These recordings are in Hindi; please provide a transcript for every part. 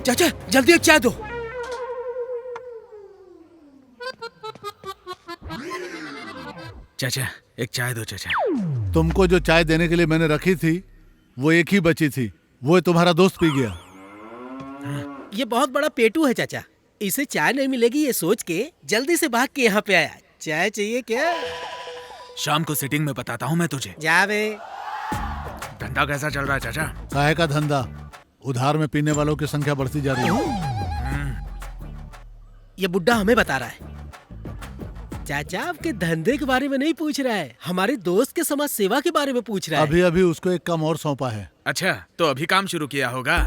चाचा जल्दी एक चाय दो। चाचा एक चाय दो चाचा। तुमको जो चाय देने के लिए मैंने रखी थी वो एक ही बची थी, वो तुम्हारा दोस्त पी गया। ये बहुत बड़ा पेटू है चाचा, इसे चाय नहीं मिलेगी ये सोच के जल्दी से भाग के यहाँ पे आया। चाय चाहिए क्या? शाम को सिटिंग में बताता हूँ मैं तुझे। जा बे। धंधा कैसा चल रहा है चाचा? काहे का धंधा, उधार में पीने वालों की संख्या बढ़ती जा रही है। ये बुड्ढा हमें बता रहा है। चाचा आपके धंधे के बारे में नहीं पूछ रहा है, हमारे दोस्त के समाज सेवा के बारे में पूछ रहा है। अभी अभी उसको एक काम और सौंपा है। अच्छा तो अभी काम शुरू किया होगा।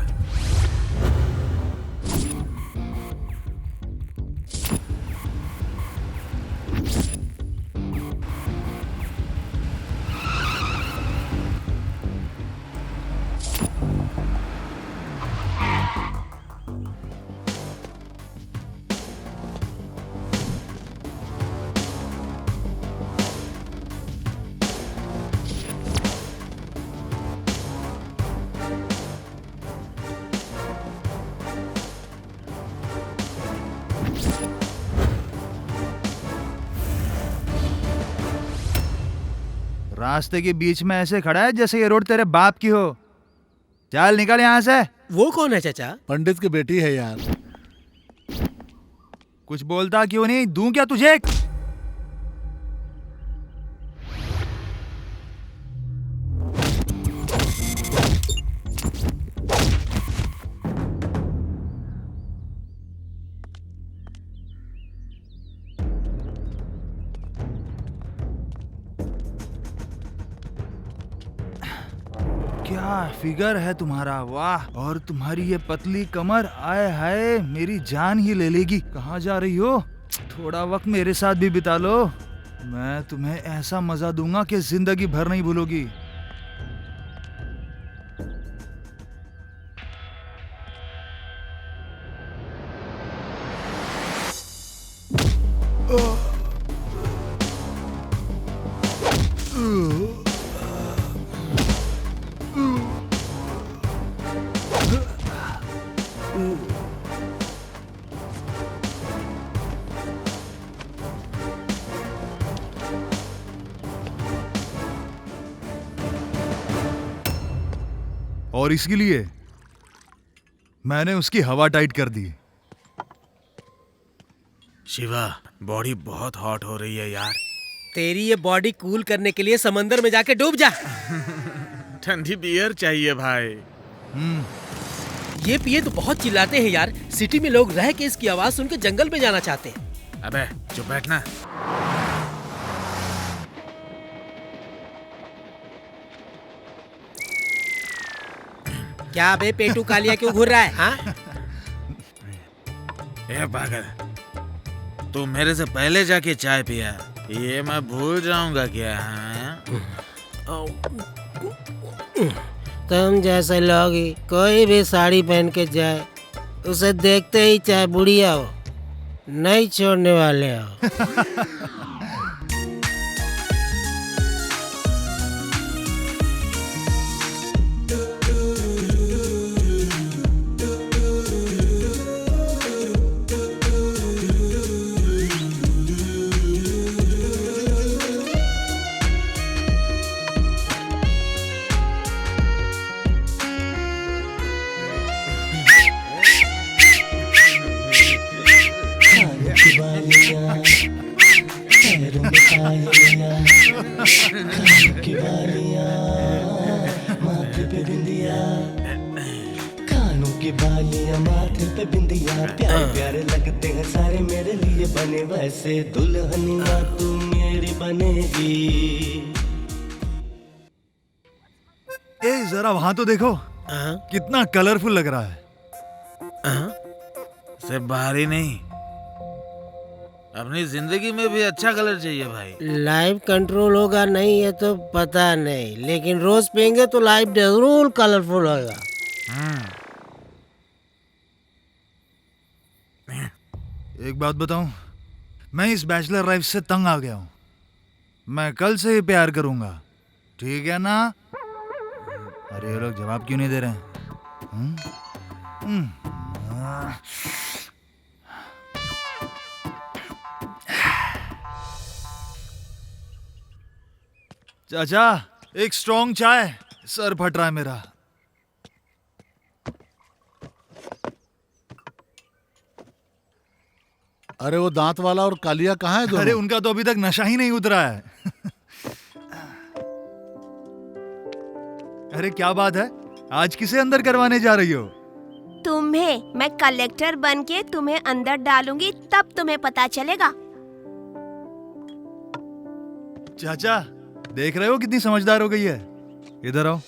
रास्ते के बीच में ऐसे खड़ा है जैसे ये रोड तेरे बाप की हो। चल निकल यहाँ से। वो कौन है चाचा? पंडित की बेटी है यार। कुछ बोलता क्यों नहीं? दूं क्या तुझे? क्या फिगर है तुम्हारा, वाह। और तुम्हारी ये पतली कमर, आए हाय मेरी जान ही ले लेगी। कहाँ जा रही हो? थोड़ा वक्त मेरे साथ भी बिता लो, मैं तुम्हें ऐसा मजा दूंगा कि जिंदगी भर नहीं भूलोगी। और इसके लिए मैंने उसकी हवा टाइट कर दी। शिवा, बॉडी बहुत हॉट हो रही है यार। तेरी ये बॉडी कूल करने के लिए समंदर में जाके डूब जा। ठंडी बियर चाहिए भाई। ये पिए तो बहुत चिल्लाते हैं यार। सिटी में लोग रह के इसकी आवाज सुन के जंगल में जाना चाहते हैं। अबे चुप बैठना। क्या बे पेटू कालिया क्यों घूर रहा है? हाँ? ए पागल, तू मेरे से पहले जाके चाय पिया, ये मैं भूल जाऊंगा क्या? हाँ? तुम जैसे लोग ही कोई भी साड़ी पहन के जाए, उसे देखते ही चाहे बुढ़िया हो नहीं छोड़ने वाले हो। कानों की बालियां माथे पे बिंदिया, प्यारे प्यारे लगते हैं सारे मेरे लिए बने, वैसे दुल्हनिया तू मेरी बनेगी। ए जरा वहां तो देखो, कितना कलरफुल लग रहा है। सिर्फ बाहर ही नहीं, अपनी जिंदगी में भी अच्छा कलर चाहिए भाई। लाइफ कंट्रोल होगा नहीं ये तो पता नहीं, लेकिन रोज पियेंगे तो लाइफ जरूर कलरफुल होगा। एक बात बताऊं, मैं इस बैचलर लाइफ से तंग आ गया हूं। मैं कल से ही प्यार करूंगा, ठीक है ना? अरे ये लोग जवाब क्यों नहीं दे रहे हैं? चाचा, एक स्ट्रॉन्ग चाय, सर फट रहा है मेरा। अरे वो दांत वाला और कालिया कहाँ है दोनों? अरे उनका तो अभी तक नशा ही नहीं उतरा है। अरे क्या बात है, आज किसे अंदर करवाने जा रही हो? तुम्हें मैं कलेक्टर बन के तुम्हें अंदर डालूंगी, तब तुम्हें पता चलेगा। चाचा, देख रहे हो कितनी समझदार हो गई है? इधर आओ,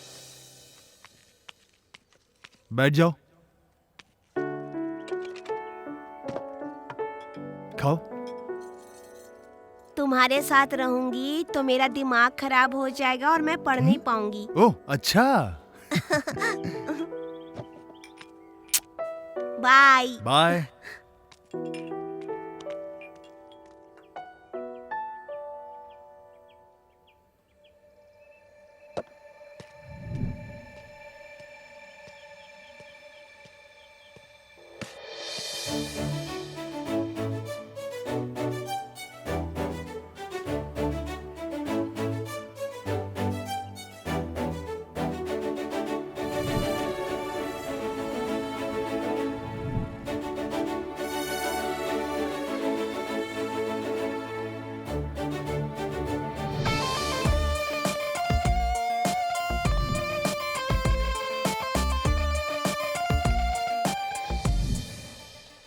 बैठ जाओ, खाओ। तुम्हारे साथ रहूंगी तो मेरा दिमाग खराब हो जाएगा और मैं पढ़ नहीं पाऊंगी। ओह अच्छा। Bye bye.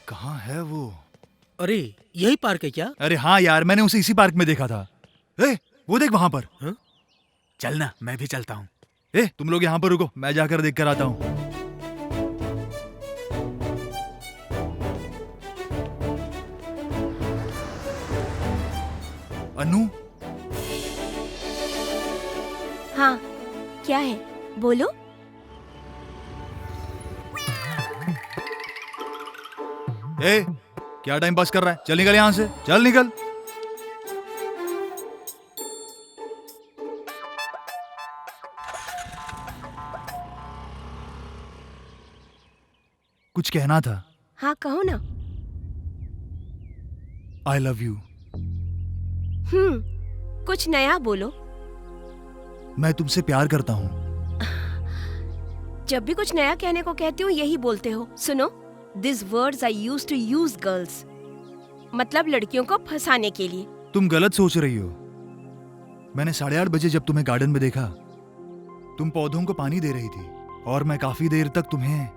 कहाँ है वो? अरे यही पार्क है क्या? अरे हाँ यार, मैंने उसे इसी पार्क में देखा था। ए, वो देख वहां पर। चल ना, मैं भी चलता हूँ। तुम लोग यहाँ पर रुको, मैं जाकर देख कर आता हूँ। अनु, हाँ, क्या है, बोलो। क्या टाइम पास कर रहा है? चल निकल यहाँ से, चल निकल। कुछ कहना था? हाँ कहो ना। I love you. कुछ नया बोलो। मैं तुमसे प्यार करता हूँ। जब भी कुछ नया कहने को कहती हूँ यही बोलते हो। सुनो, this words I used to use girls, मतलब लड़कियों को फंसाने के लिए। तुम गलत सोच रही हो। मैंने 8:30 बजे जब तुम्हें गार्डन में देखा, तुम पौधों को पानी दे रही थी और मैं काफी देर तक तुम्हें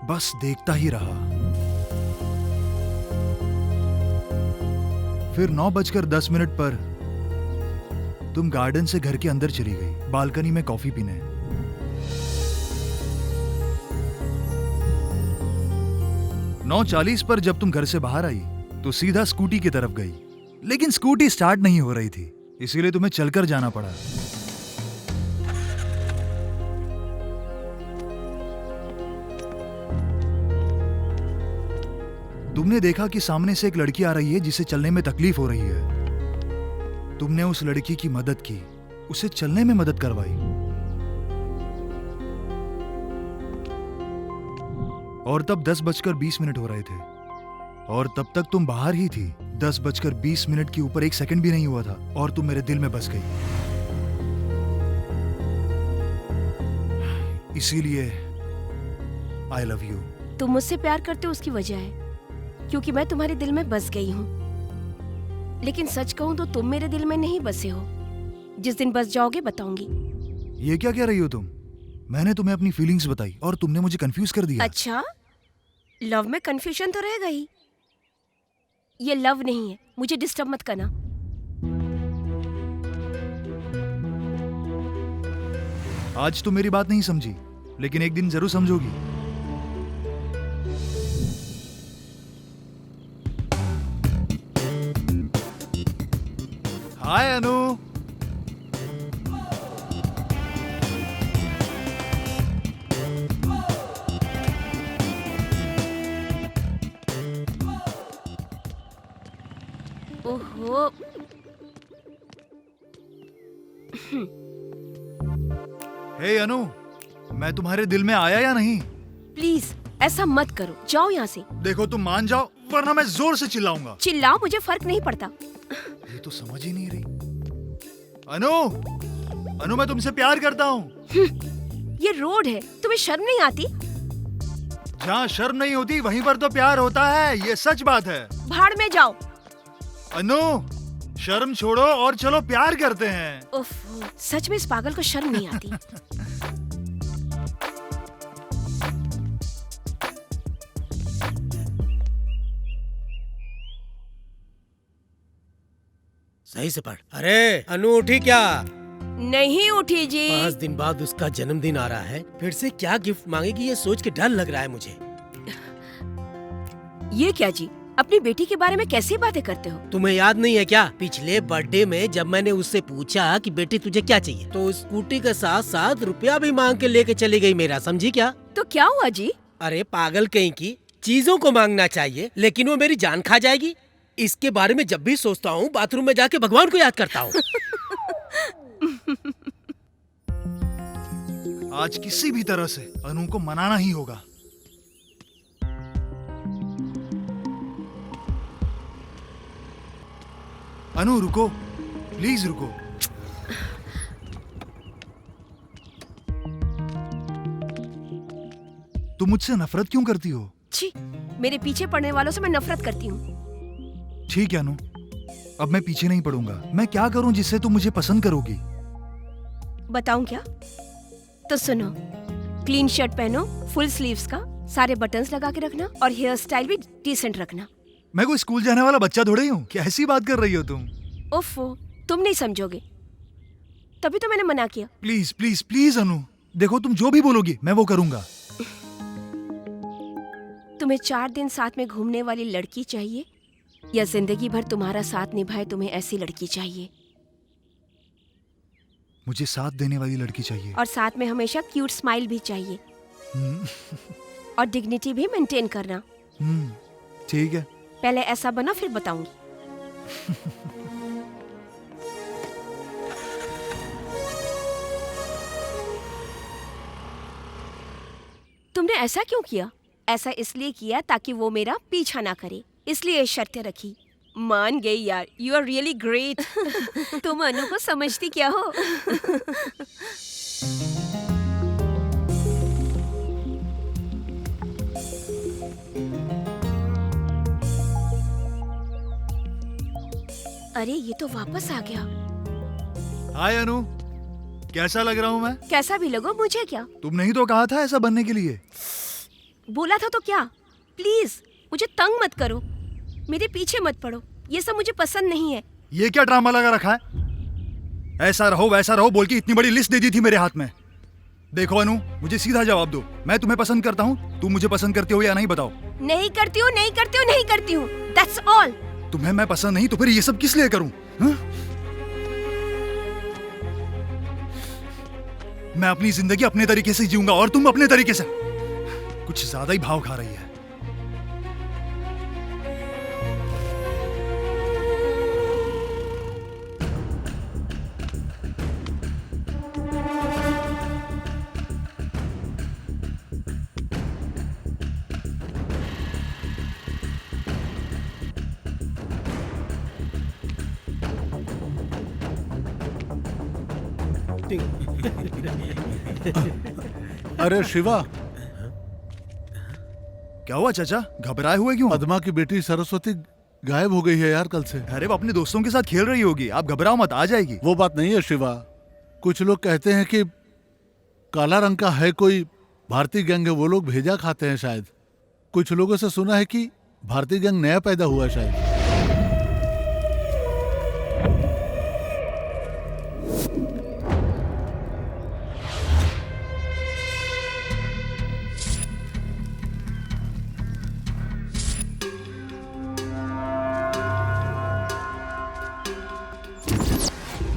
बस देखता ही रहा। फिर 9:10 पर तुम गार्डन से घर के अंदर चली गई, बालकनी में कॉफी पीने। नौ 9:40 पर जब तुम घर से बाहर आई तो सीधा स्कूटी की तरफ गई, लेकिन स्कूटी स्टार्ट नहीं हो रही थी, इसीलिए तुम्हें चलकर जाना पड़ा। तुमने देखा कि सामने से एक लड़की आ रही है जिसे चलने में तकलीफ हो रही है। तुमने उस लड़की की मदद की, उसे चलने में मदद करवाई। और तब 10:20 हो रहे थे और तब तक तुम बाहर ही थी। 10:20 के ऊपर 1 सेकंड भी नहीं हुआ था और तुम मेरे दिल में बस गई। इसीलिए आई लव यू। तुम मुझसे प्यार करते हो उसकी वजह है क्योंकि मैं तुम्हारे दिल में बस गई हूँ। लेकिन सच कहूँ तो तुम मेरे दिल में नहीं बसे हो। जिस दिन बस जाओगे बताऊंगी। ये क्या कह रही हो तुम? मैंने तुम्हें अपनी फीलिंग्स बताई और तुमने मुझे कंफ्यूज कर दिया। अच्छा, लव में कंफ्यूजन तो रहेगा ही। ये लव नहीं है, मुझे डिस्टर्ब मत करना। आज तुम मेरी बात नहीं समझी, लेकिन एक दिन जरूर समझोगी। हाय अनु। ओहो, हे अनु, मैं तुम्हारे दिल में आया या नहीं? प्लीज ऐसा मत करो, जाओ यहाँ से। देखो तुम मान जाओ वरना मैं जोर से चिल्लाऊंगा। चिल्लाओ, मुझे फर्क नहीं पड़ता। ये तो समझ ही नहीं रही। अनु, अनु मैं तुमसे प्यार करता हूँ। ये रोड है, तुम्हें शर्म नहीं आती? जहाँ शर्म नहीं होती वहीं पर तो प्यार होता है, ये सच बात है। भाड़ में जाओ। अनु, शर्म छोड़ो और चलो प्यार करते हैं। उफ, सच में इस पागल को शर्म नहीं आती। सही से पढ़। अरे अनु उठी क्या? नहीं उठी जी। 5 दिन बाद उसका जन्मदिन आ रहा है, फिर से क्या गिफ्ट मांगेगी ये सोच के डर लग रहा है मुझे। ये क्या जी, अपनी बेटी के बारे में कैसी बातें करते हो? तुम्हें याद नहीं है क्या, पिछले बर्थडे में जब मैंने उससे पूछा कि बेटी तुझे क्या चाहिए, तो स्कूटी के साथ साथ रुपया भी मांग के लेके चली गई मेरा, समझी क्या? तो क्या हुआ जी? अरे पागल कहीं की, चीजों को मांगना चाहिए लेकिन वो मेरी जान खा जाएगी। इसके बारे में जब भी सोचता हूँ बाथरूम में जाके भगवान को याद करता हूँ। आज किसी भी तरह से अनु को मनाना ही होगा। अनु रुको, प्लीज रुको। तुम मुझसे नफरत क्यों करती हो? छी, मेरे पीछे पड़ने वालों से मैं नफरत करती हूँ। ठीक है अनु, अब मैं पीछे नहीं पड़ूंगा। मैं क्या करूं जिससे तुम मुझे पसंद करोगी? बताऊं क्या? तो सुनो, क्लीन शर्ट पहनो, फुल स्लीव्स का, सारे बटन्स लगा के रखना और हेयर स्टाइल भी डिसेंट रखना। मैं कोई स्कूल जाने वाला बच्चा थोड़ी हूँ, कैसी बात कर रही हो तुम? ओफो, तुम नहीं समझोगे। तभी तो मैंने मना किया। प्लीज प्लीज प्लीज अनु, देखो तुम जो भी बोलोगी मैं वो करूंगा। तुम्हें 4 दिन साथ में घूमने वाली लड़की चाहिए या जिंदगी भर तुम्हारा साथ निभाए तुम्हें ऐसी लड़की चाहिए? मुझे साथ देने वाली लड़की चाहिए। और साथ में हमेशा क्यूट स्माइल भी चाहिए और डिग्निटी भी मेंटेन करना। ठीक है। पहले ऐसा बनो फिर बताऊंगी। तुमने ऐसा क्यों किया? ऐसा इसलिए किया ताकि वो मेरा पीछा ना करे, इसलिए शर्तें रखी। मान गई यार, यू आर रियली ग्रेट। तुम अनु को समझती क्या हो? अरे ये तो वापस आ गया। हाय अनु, कैसा लग रहा हूँ मैं? कैसा भी लगो मुझे क्या। तुमने ही तो कहा था ऐसा बनने के लिए। बोला था तो क्या? प्लीज मुझे तंग मत करो, मेरे पीछे मत पड़ो, ये सब मुझे पसंद नहीं है। ये क्या ड्रामा लगा रखा है? ऐसा रहो वैसा रहो बोल के इतनी बड़ी लिस्ट दे दी थी मेरे हाथ में। देखो अनु, मुझे सीधा जवाब दो, मैं तुम्हें पसंद करता हूँ, तुम मुझे पसंद करते हो या नहीं बताओ। नहीं करती हूँ, नहीं करती हूँ, नहीं करती हूँ, दैट्स ऑल। तुम्हें मैं पसंद नहीं तो फिर ये सब किस लिए करूँ? मैं अपनी जिंदगी अपने तरीके से जीऊंगा और तुम अपने तरीके से। कुछ ज्यादा ही भाव खा रही है। अरे शिवा, क्या हुआ चाचा, घबराए हुए क्यों? पद्मा की बेटी सरस्वती गायब हो गई है यार कल से। अरे वो अपने दोस्तों के साथ खेल रही होगी, आप घबराओ मत, आ जाएगी। वो बात नहीं है शिवा, कुछ लोग कहते हैं कि काला रंग का है कोई भारतीय गैंग है, वो लोग भेजा खाते हैं शायद। कुछ लोगों से सुना है कि भारतीय गैंग नया पैदा हुआ है शायद।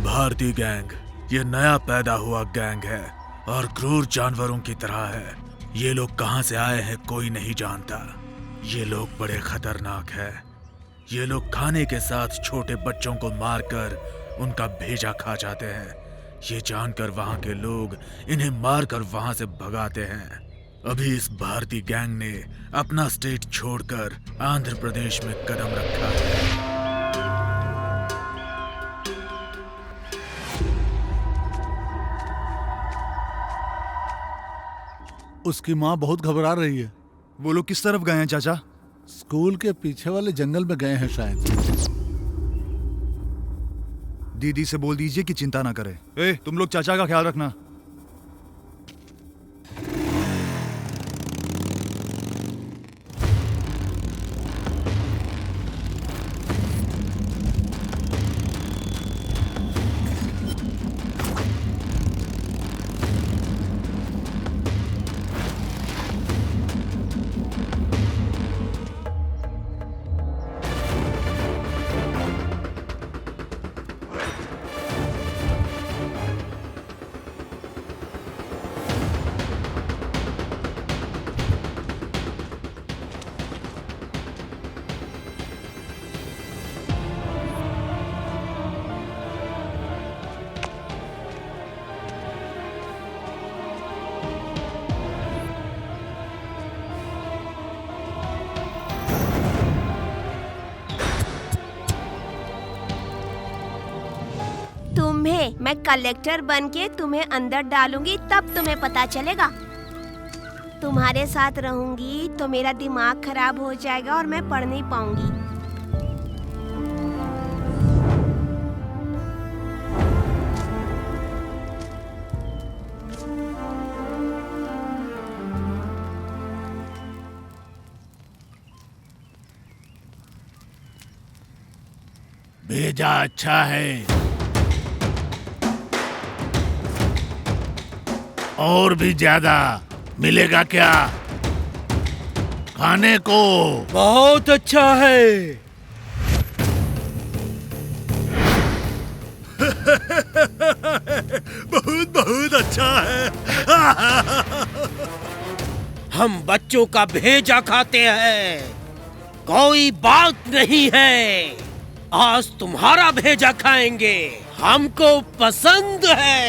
भारतीय गैंग ये नया पैदा हुआ गैंग है और क्रूर जानवरों की तरह है। ये लोग कहां से आए हैं कोई नहीं जानता। ये लोग बड़े खतरनाक हैं। ये लोग खाने के साथ छोटे बच्चों को मारकर उनका भेजा खा जाते हैं। ये जानकर वहां के लोग इन्हें मारकर वहां से भगाते हैं। अभी इस भारतीय गैंग ने अपना स्टेट छोड़कर आंध्र प्रदेश में कदम रखा है। उसकी माँ बहुत घबरा रही है। वो लोग किस तरफ गए हैं चाचा? स्कूल के पीछे वाले जंगल में गए हैं शायद। दीदी से बोल दीजिए कि चिंता ना करे। तुम लोग चाचा का ख्याल रखना। मैं कलेक्टर बनके तुम्हें अंदर डालूंगी, तब तुम्हें पता चलेगा। तुम्हारे साथ रहूंगी तो मेरा दिमाग खराब हो जाएगा और मैं पढ़ नहीं पाऊंगी। भेजा अच्छा है, और भी ज्यादा मिलेगा क्या खाने को? बहुत अच्छा है। बहुत बहुत अच्छा है। हम बच्चों का भेजा खाते हैं, कोई बात नहीं है। आज तुम्हारा भेजा खाएंगे, हमको पसंद है।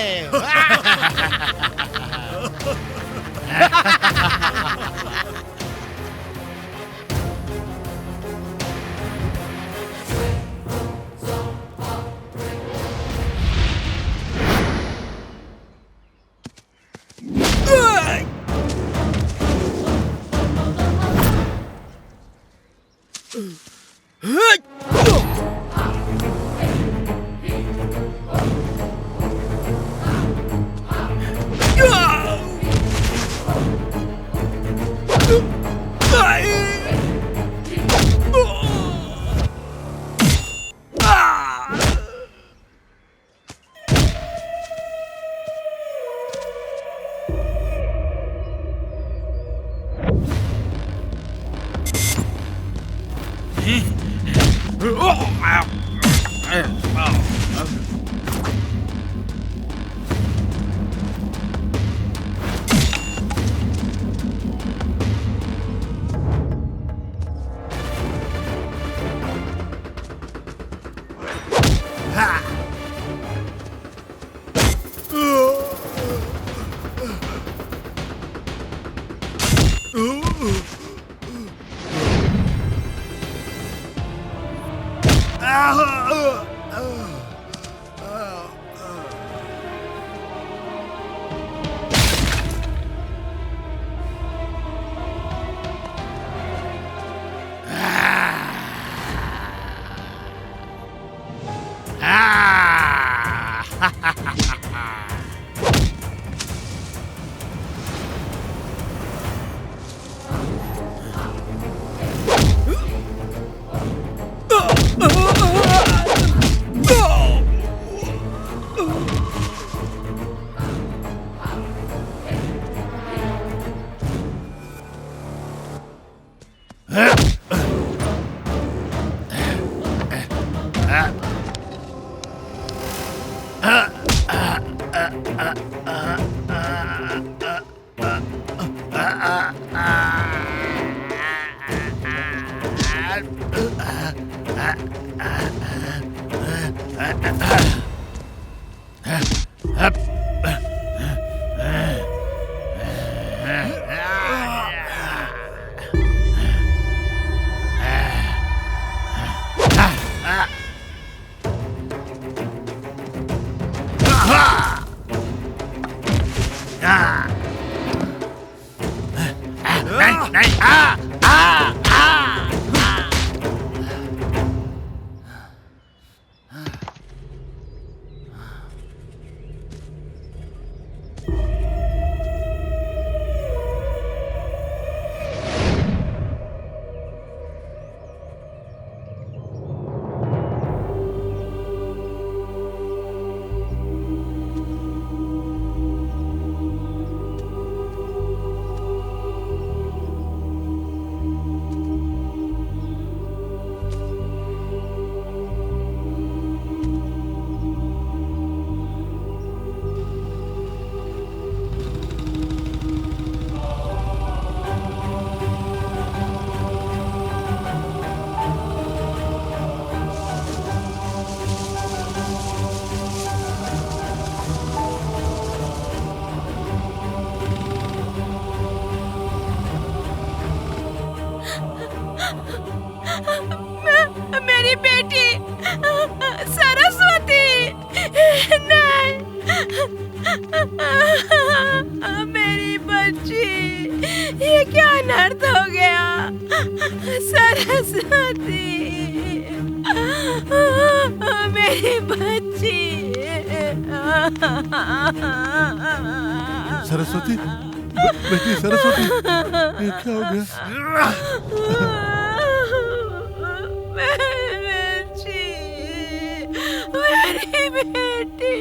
मेरी बेटी सरस्वती, नहीं, मेरी बच्ची, ये क्या अनर्थ हो गया? सरस्वती, मेरी बच्ची। सरस्वती, बेटी सरस्वती, ये क्या हो गया? मेरी बेटी।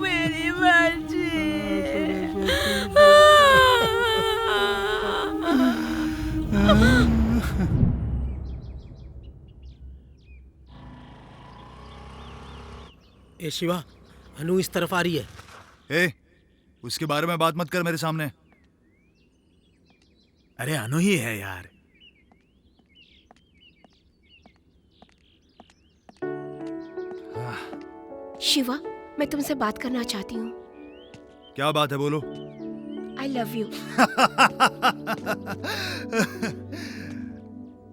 मेरी मर्जी। ए शिवा, अनु इस तरफ आ रही है। ए, उसके बारे में बात मत कर मेरे सामने। अरे अनु ही है यार। शिवा, मैं तुमसे बात करना चाहती हूँ। क्या बात है, बोलो। I love you.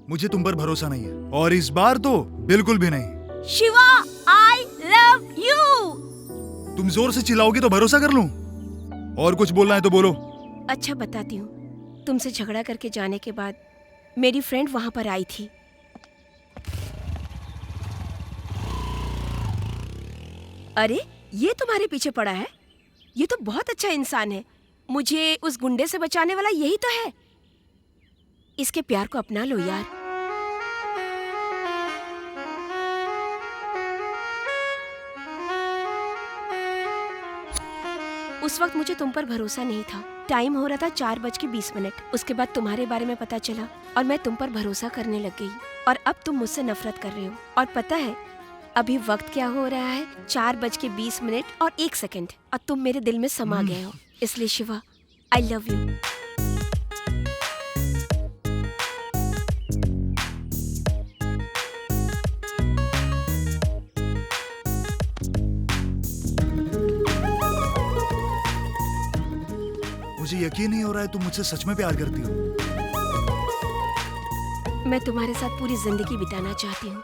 मुझे तुम पर भरोसा नहीं है, और इस बार तो बिल्कुल भी नहीं। Shiva, I love you. तुम जोर से चिल्लाओगी तो भरोसा कर लूं? और कुछ बोलना है तो बोलो। अच्छा, बताती हूँ। तुमसे झगड़ा करके जाने के बाद मेरी फ्रेंड वहां पर आई थी। अरे, ये तुम्हारे पीछे पड़ा है? ये तो बहुत अच्छा इंसान है। मुझे उस गुंडे से बचाने वाला यही तो है। इसके प्यार को अपना लो यार। उस वक्त मुझे तुम पर भरोसा नहीं था। टाइम हो रहा था 4:20। उसके बाद तुम्हारे बारे में पता चला और मैं तुम पर भरोसा करने लग गई। और अब तुम मुझसे नफरत कर रहे हो। और पता है अभी वक्त क्या हो रहा है? 4:20 और 1 सेकंड। और तुम मेरे दिल में समा गए हो। इसलिए शिवा, आई लव यू। मुझे यकीन नहीं हो रहा है तुम मुझसे सच में प्यार करती हो। मैं तुम्हारे साथ पूरी जिंदगी बिताना चाहती हूँ।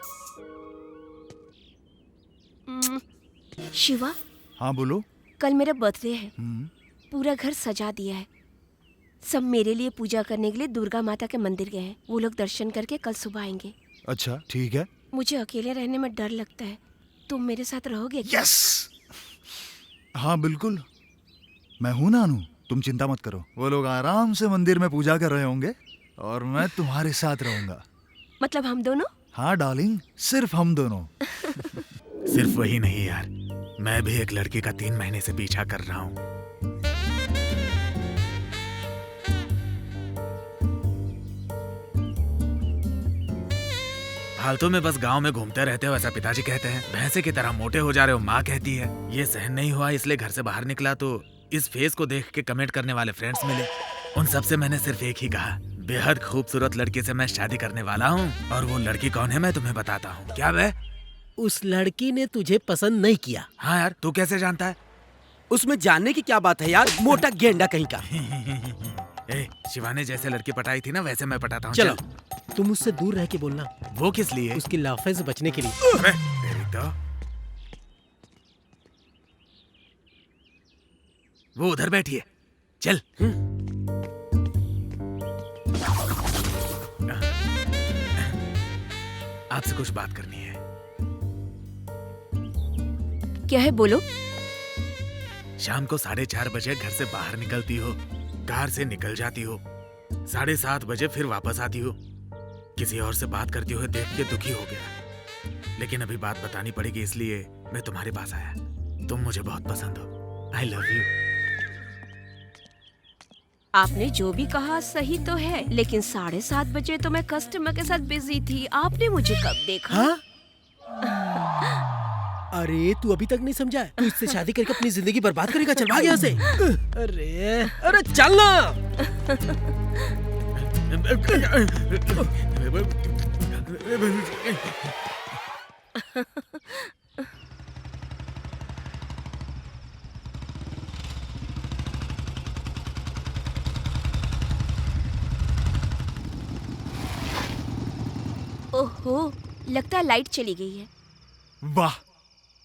शिवा, हाँ बोलो। कल मेरा बर्थडे है। हम्म, पूरा घर सजा दिया है। सब मेरे लिए पूजा करने के लिए दुर्गा माता के मंदिर गए हैं। वो लोग दर्शन करके कल सुबह आएंगे। अच्छा ठीक है। मुझे अकेले रहने में डर लगता है। तुम मेरे साथ रहोगे क्या? यस, हाँ बिल्कुल, मैं हूं ना अनु, तुम चिंता मत करो। वो लोग आराम से मंदिर में पूजा कर रहे होंगे और मैं तुम्हारे साथ रहूंगा। मतलब हम दोनों? हाँ डार्लिंग, सिर्फ हम दोनों। सिर्फ वही नहीं यार, मैं भी एक लड़की का 3 महीने से पीछा कर रहा हूँ। फालतू में बस गांव में घूमते रहते हो ऐसा पिताजी कहते हैं। भैंसे की तरह मोटे हो जा रहे हो माँ कहती है। ये सहन नहीं हुआ इसलिए घर से बाहर निकला तो इस फेस को देख के कमेंट करने वाले फ्रेंड्स मिले। उन सब से मैंने सिर्फ एक ही कहा, बेहद खूबसूरत लड़की से मैं शादी करने वाला हूँ। और वो लड़की कौन है मैं तुम्हें बताता हूँ। क्या बे? उस लड़की ने तुझे पसंद नहीं किया? हाँ यार, तू कैसे जानता है? उसमें जानने की क्या बात है यार, मोटा गेंडा कहीं का। ए, शिवानी जैसे लड़की पटाई थी ना वैसे मैं पटाता हूँ। चलो, तुम उससे दूर रह के बोलना। वो किस लिए? उसकी लाफे से बचने के लिए। अबे, तेरी तो वो उधर बैठी है, चल। आपसे कुछ बात करनी है। क्या है, बोलो। शाम को 4:30 बजे घर से बाहर निकलती हो, कार से निकल जाती हो, 7:30 बजे फिर वापस आती हो। किसी और से बात करते हुए देख के दुखी हो गया, लेकिन अभी बात बतानी पड़ेगी इसलिए मैं तुम्हारे पास आया। तुम मुझे बहुत पसंद हो। I love you. आपने जो भी कहा सही तो है, लेकिन 7:30 बजे तो मैं कस्टमर के साथ बिजी थी। आपने मुझे कब देखा? हाँ? अरे तू अभी तक नहीं समझा है? तू इससे शादी करके अपनी जिंदगी बर्बाद करेगा। चल भाग यहाँ से। अरे चल ना। ओहो, लगता है लाइट चली गई है। वाह,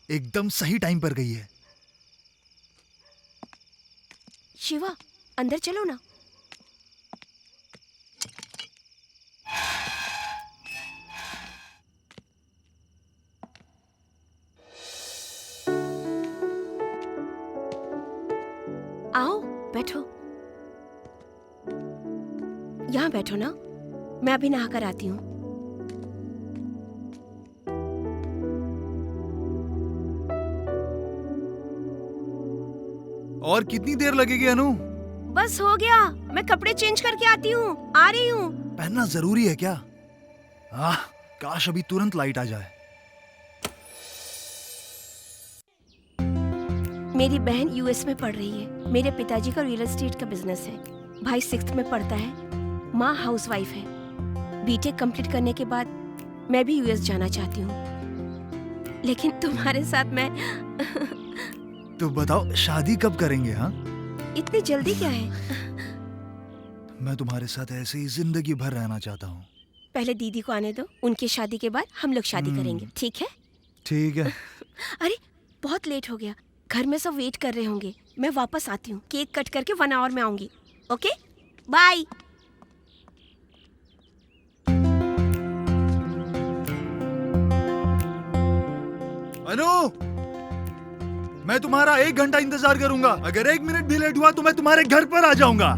एकदम सही टाइम पर गई है। शिवा, अंदर चलो ना। आओ, बैठो। यहाँ बैठो ना, मैं अभी नहा कर आती हूँ। और कितनी देर लगेगी अनु? बस हो गया, मैं कपड़े चेंज करके आती हूँ, आ रही हूँ। पहनना जरूरी है क्या? काश अभी तुरंत लाइट आ जाए। मेरी बहन यूएस में पढ़ रही है। मेरे पिताजी का रियल एस्टेट का बिजनेस है। भाई 6th में पढ़ता है। माँ हाउसवाइफ है। बीटेक कंप्लीट करने के बाद मैं भी यूएस जाना चाहती हूँ, लेकिन तुम्हारे साथ मैं तो बताओ शादी कब करेंगे? हाँ, इतनी जल्दी क्या है? मैं तुम्हारे साथ ऐसे ही जिंदगी भर रहना चाहता हूँ। पहले दीदी को आने दो, उनकी शादी के बाद हम लोग शादी करेंगे, ठीक है? ठीक है। अरे बहुत लेट हो गया, घर में सब वेट कर रहे होंगे। मैं वापस आती हूँ, केक कट करके 1 आवर में आऊंगी। Okay, bye. अनु, मैं तुम्हारा 1 घंटा इंतजार करूंगा। अगर 1 मिनट भी लेट हुआ तो मैं तुम्हारे घर पर आ जाऊंगा।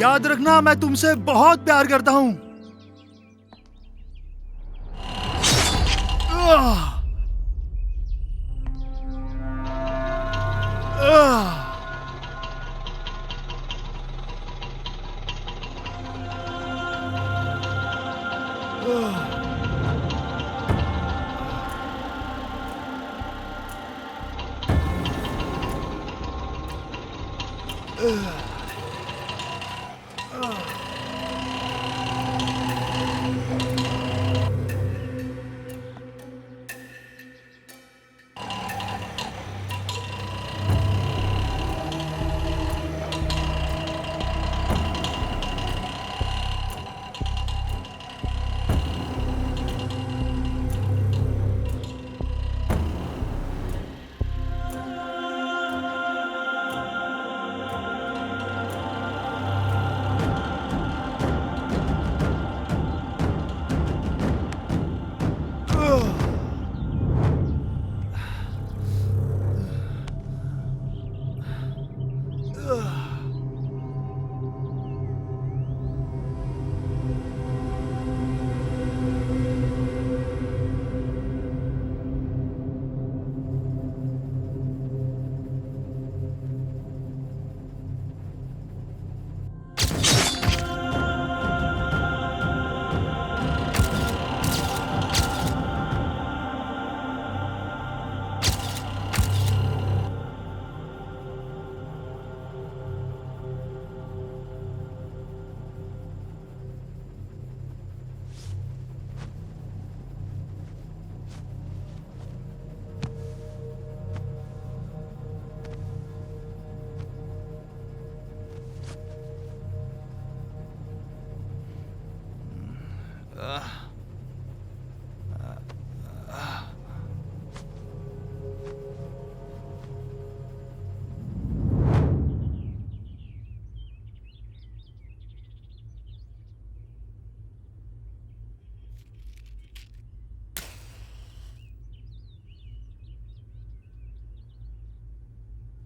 याद रखना, मैं तुमसे बहुत प्यार करता हूं।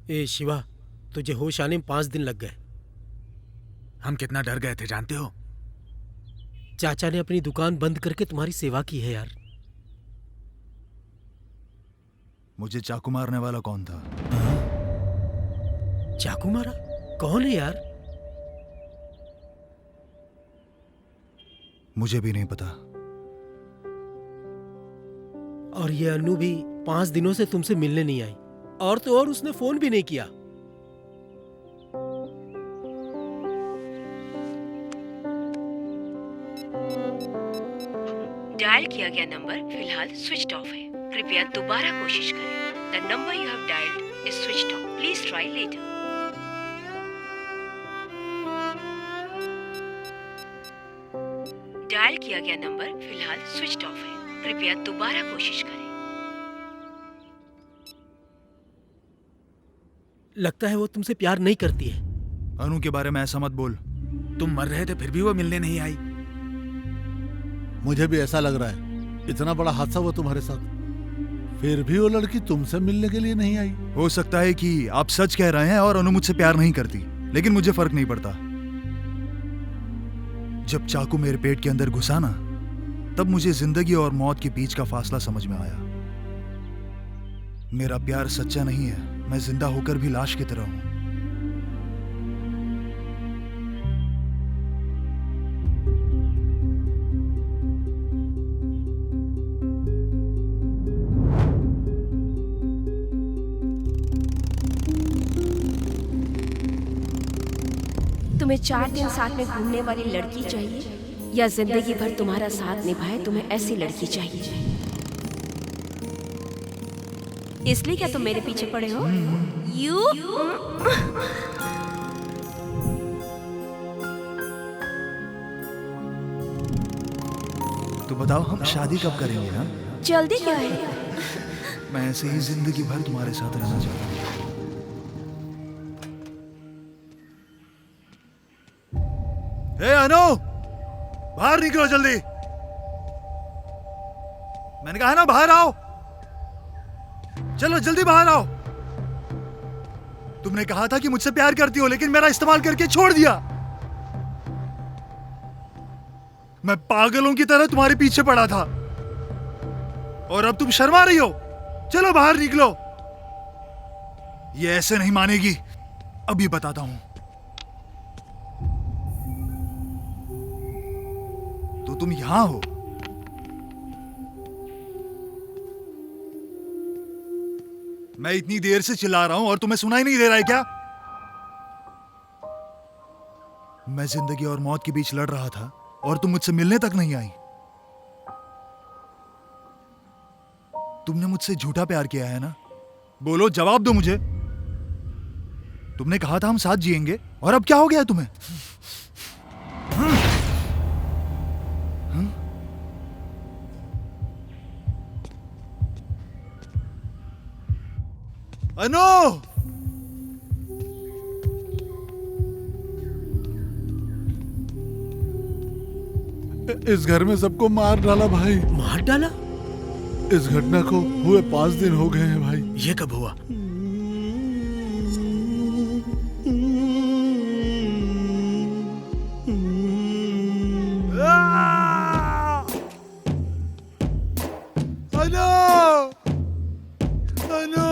ए शिवा, तुझे होश आने में 5 दिन लग गए। हम कितना डर गए थे जानते हो? चाचा ने अपनी दुकान बंद करके तुम्हारी सेवा की है यार। मुझे चाकू मारने वाला कौन था? चाकू मारा? कौन है यार? मुझे भी नहीं पता। और ये अनु भी 5 दिनों से तुमसे मिलने नहीं आई, और तो और उसने फोन भी नहीं किया। डायल किया गया नंबर फिलहाल स्विच ऑफ है। कृपया दोबारा कोशिश करें। The number you have dialled is switched off. Please try later. Dial किया गया नंबर फिलहाल स्विच ऑफ है। कृपया दोबारा कोशिश करें। लगता है वो तुमसे प्यार नहीं करती है। अनु के बारे में ऐसा मत बोल। तुम मर रहे थे फिर भी वो मिलने नहीं आई। मुझे भी ऐसा लग रहा है। इतना बड़ा हादसा हुआ तुम्हारे साथ, फिर भी वो लड़की तुमसे मिलने के लिए नहीं आई। हो सकता है कि आप सच कह रहे हैं और अनु मुझसे प्यार नहीं करती, लेकिन मुझे फर्क नहीं पड़ता। जब चाकू मेरे पेट के अंदर घुसा ना, तब मुझे जिंदगी और मौत के बीच का फासला समझ में आया। मेरा प्यार सच्चा नहीं है, मैं जिंदा होकर भी लाश की तरह हूं। तुम्हें 4 दिन साथ में घूमने वाली लड़की चाहिए या जिंदगी भर तुम्हारा साथ निभाए तुम्हें ऐसी लड़की चाहिए? इसलिए क्या तुम मेरे पीछे पड़े हो? यू तो बताओ हम शादी कब करेंगे? हाँ, जल्दी क्या है? मैं ऐसे ही जिंदगी भर तुम्हारे साथ रहना चाहता हूँ। ए अनु, बाहर निकलो जल्दी। मैंने कहा ना बाहर आओ, चलो जल्दी बाहर आओ। तुमने कहा था कि मुझसे प्यार करती हो, लेकिन मेरा इस्तेमाल करके छोड़ दिया। मैं पागलों की तरह तुम्हारे पीछे पड़ा था और अब तुम शर्मा रही हो। चलो बाहर निकलो। ये ऐसे नहीं मानेगी, अभी बताता हूं। तो तुम यहां हो? मैं इतनी देर से चिल्ला रहा हूं और तुम्हें सुनाई नहीं दे रहा है क्या? मैं जिंदगी और मौत के बीच लड़ रहा था और तुम मुझसे मिलने तक नहीं आई। तुमने मुझसे झूठा प्यार किया है ना? बोलो, जवाब दो मुझे। तुमने कहा था हम साथ जिएंगे, और अब क्या हो गया तुम्हें? अनु! इस घर में सबको मार डाला भाई। मार डाला? इस घटना को हुए 5 दिन हो गए हैं भाई। ये कब हुआ? अनु! अनु!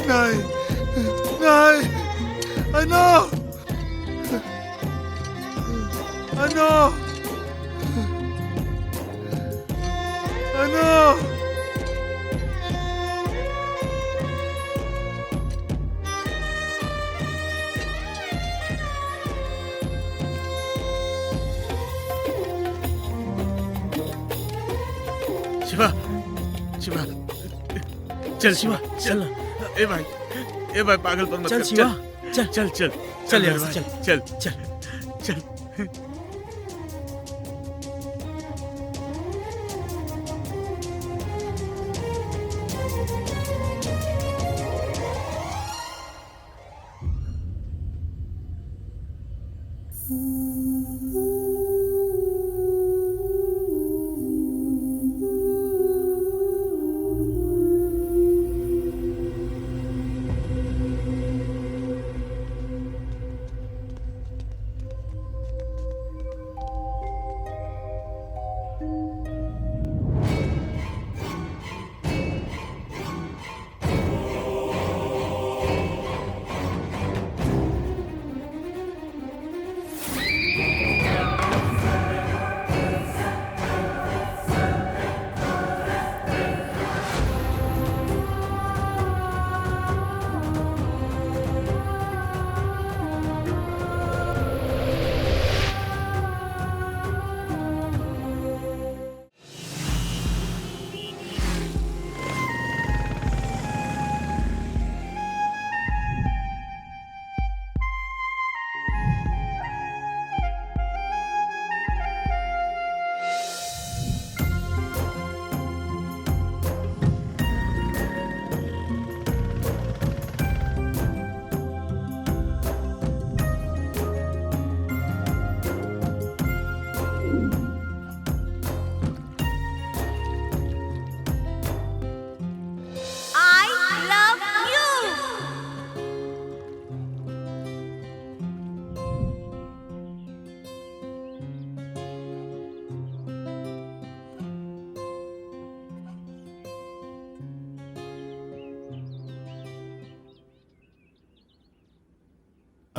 नहीं, नहीं, अनु! अनु! अनु! शिवा, शिवा, चल शिवा, चल। ए भाई पागलपन मत चल कर। शिवा, चल चल चल चल मेरे यहाँ से, भाई, चल। चल चल चल।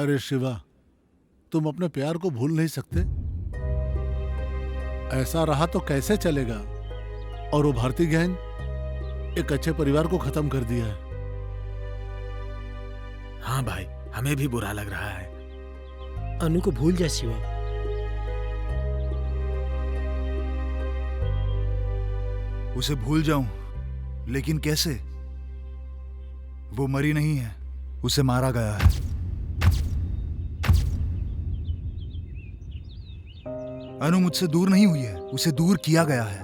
अरे शिवा, तुम अपने प्यार को भूल नहीं सकते? ऐसा रहा तो कैसे चलेगा? और वो भारती गैंग एक अच्छे परिवार को खत्म कर दिया है। हाँ भाई, हमें भी बुरा लग रहा है। अनु को भूल जा शिवा। उसे भूल जाऊं, लेकिन कैसे? वो मरी नहीं है, उसे मारा गया है। अनु मुझसे दूर नहीं हुई है, उसे दूर किया गया है।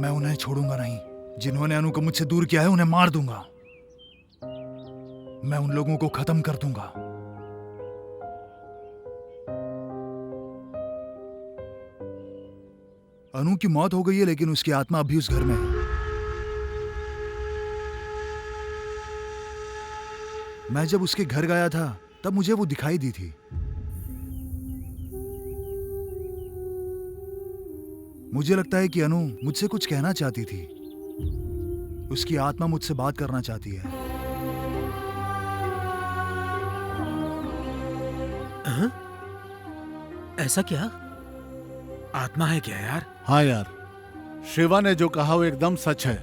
मैं उन्हें छोड़ूंगा नहीं। जिन्होंने अनु को मुझसे दूर किया है उन्हें मार दूंगा। मैं उन लोगों को खत्म कर दूंगा। अनु की मौत हो गई है, लेकिन उसकी आत्मा अभी उस घर में है। मैं जब उसके घर गया था तब मुझे वो दिखाई दी थी। मुझे लगता है कि अनु मुझसे कुछ कहना चाहती थी। उसकी आत्मा मुझसे बात करना चाहती है। ऐसा क्या? आत्मा है क्या यार? हाँ यार, शिवा ने जो कहा वो एकदम सच है।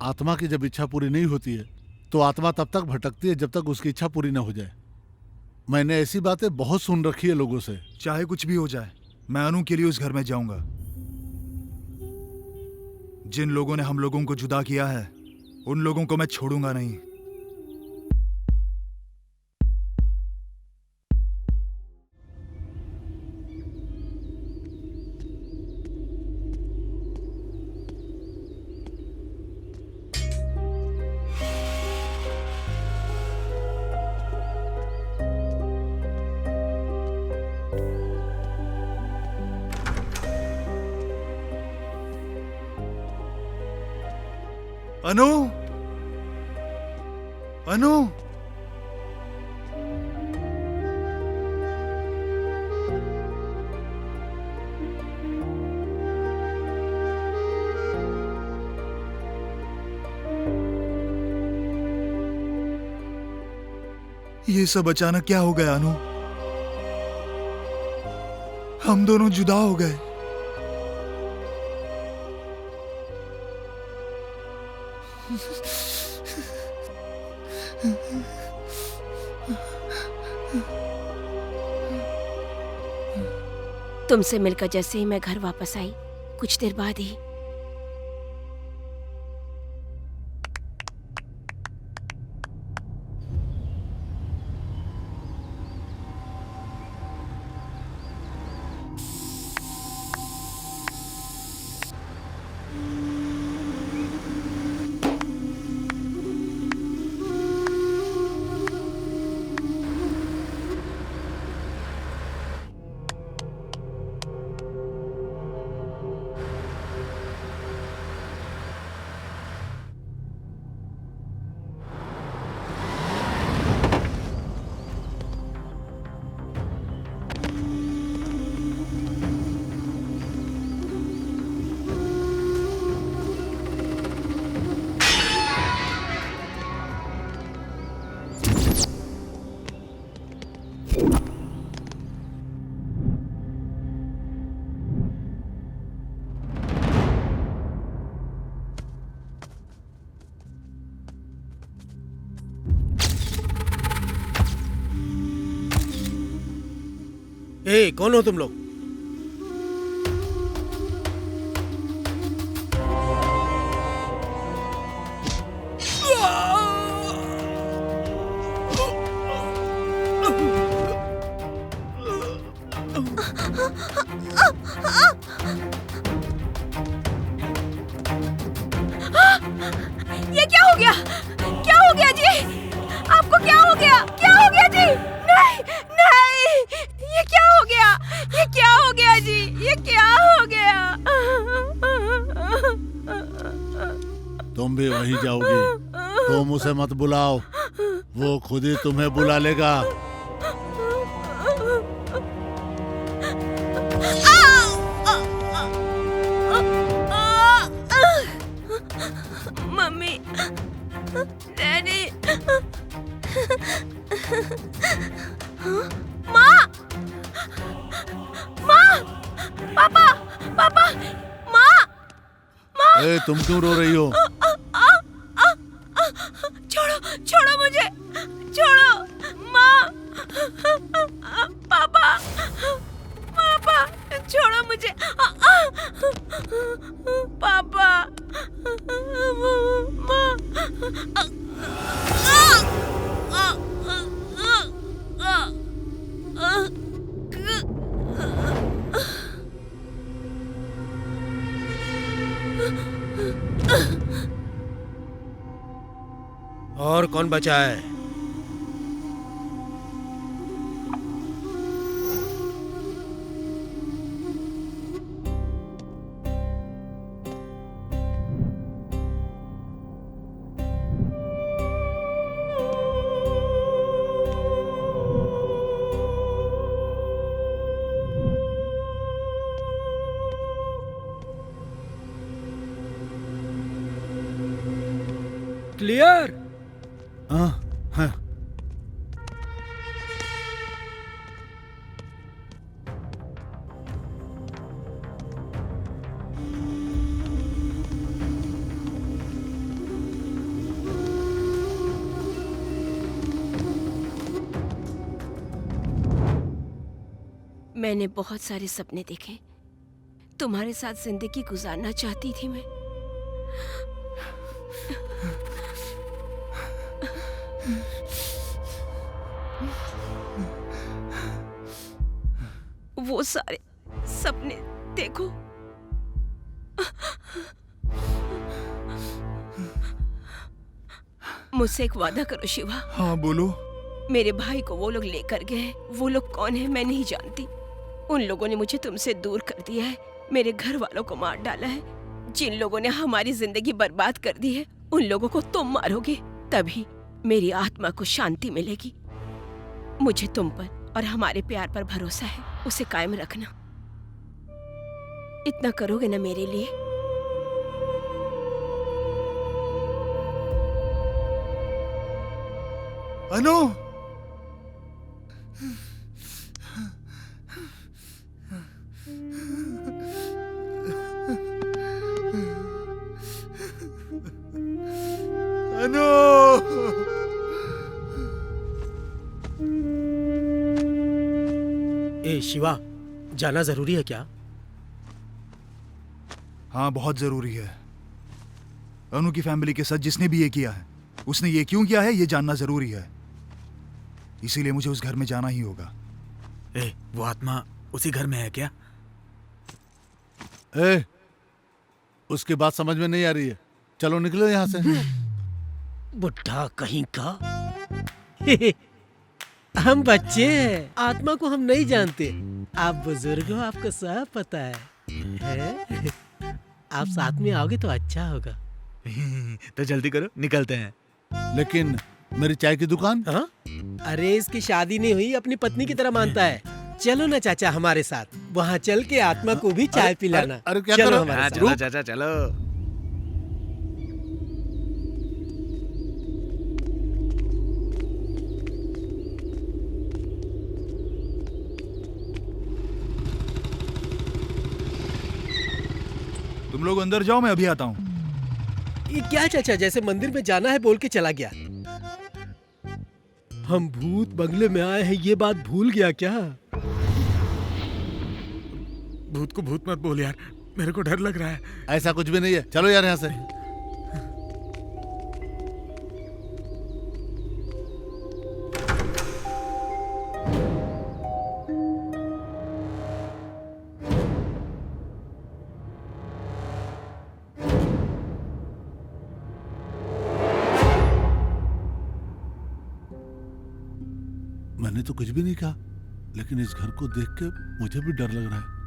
आत्मा की जब इच्छा पूरी नहीं होती है तो आत्मा तब तक भटकती है जब तक उसकी इच्छा पूरी ना हो जाए। मैंने ऐसी बातें बहुत सुन रखी है लोगों से। चाहे कुछ भी हो जाए, मैं अनु के लिए उस घर में जाऊंगा। जिन लोगों ने हम लोगों को जुदा किया है, उन लोगों को मैं छोड़ूंगा नहीं। अनु, अनु, ये सब अचानक क्या हो गया अनु? हम दोनों जुदा हो गए। तुमसे मिलकर जैसे ही मैं घर वापस आई, कुछ देर बाद ही ए, कौन हो तुम लोग? ये क्या हो गया? क्या हो गया जी? आपको क्या हो गया? क्या हो गया जी? नहीं, नहीं, ये क्या हो गया? ये क्या हो गया जी? ये क्या हो गया? तुम भी वहीं जाओगी। तुम उसे मत बुलाओ, वो खुद ही तुम्हें बुला लेगा। मम्मी, डैडी, पापा पापा माँ ए, तुम क्यों रो रही हो? छोड़ो छोड़ो मुझे, छोड़ो माँ, पापा पापा छोड़ो मुझे, पापा माँ। और कौन बचा है? क्लियर? हाँ हाँ। मैंने बहुत सारे सपने देखे, तुम्हारे साथ जिंदगी गुजारना चाहती थी मैं। वो सारे सपने देखो, मुझसे एक वादा करो शिवा। हाँ बोलो। मेरे भाई को वो लोग लेकर गए, वो लोग कौन है मैं नहीं जानती। उन लोगों ने मुझे तुमसे दूर कर दिया है, मेरे घर वालों को मार डाला है। जिन लोगों ने हमारी जिंदगी बर्बाद कर दी है, उन लोगों को तुम मारोगे, तभी मेरी आत्मा को शांति मिलेगी। मुझे तुम पर और हमारे प्यार पर भरोसा है, उसे कायम रखना। इतना करोगे ना मेरे लिए? अनु, अनु, ए शिवा, जाना जरूरी है क्या? हाँ बहुत जरूरी है। अनु की फैमिली के साथ जिसने भी ये किया है, उसने ये क्यों किया है ये जानना जरूरी है। इसीलिए मुझे उस घर में जाना ही होगा। ए, वो आत्मा उसी घर में है क्या? ए, उसकी बात समझ में नहीं आ रही है। चलो निकलो यहाँ से। बुढ़ा कहीं का। हम बच्चे हैं, आत्मा को हम नहीं जानते। आप बुजुर्ग हो, आपको सब पता है? आप साथ में आओगे तो अच्छा होगा। तो जल्दी करो, निकलते हैं। लेकिन मेरी चाय की दुकान? हाँ? अरे इसकी शादी नहीं हुई, अपनी पत्नी की तरह मानता है। चलो ना चाचा हमारे साथ, वहाँ चल के आत्मा को भी चाय पिलाना। अरे क्या चलो करो? हमारे हाँ, साथ। चलो चाचा चलो। तुम लोग अंदर जाओ, मैं अभी आता हूँ। ये क्या चाचा, जैसे मंदिर में जाना है बोल के चला गया। हम भूत बंगले में आए हैं, ये बात भूल गया क्या? भूत को भूत मत बोल यार, मेरे को डर लग रहा है। ऐसा कुछ भी नहीं है। चलो यार यहाँ से। मैंने तो कुछ भी नहीं कहा, लेकिन इस घर को देख के मुझे भी डर लग रहा है।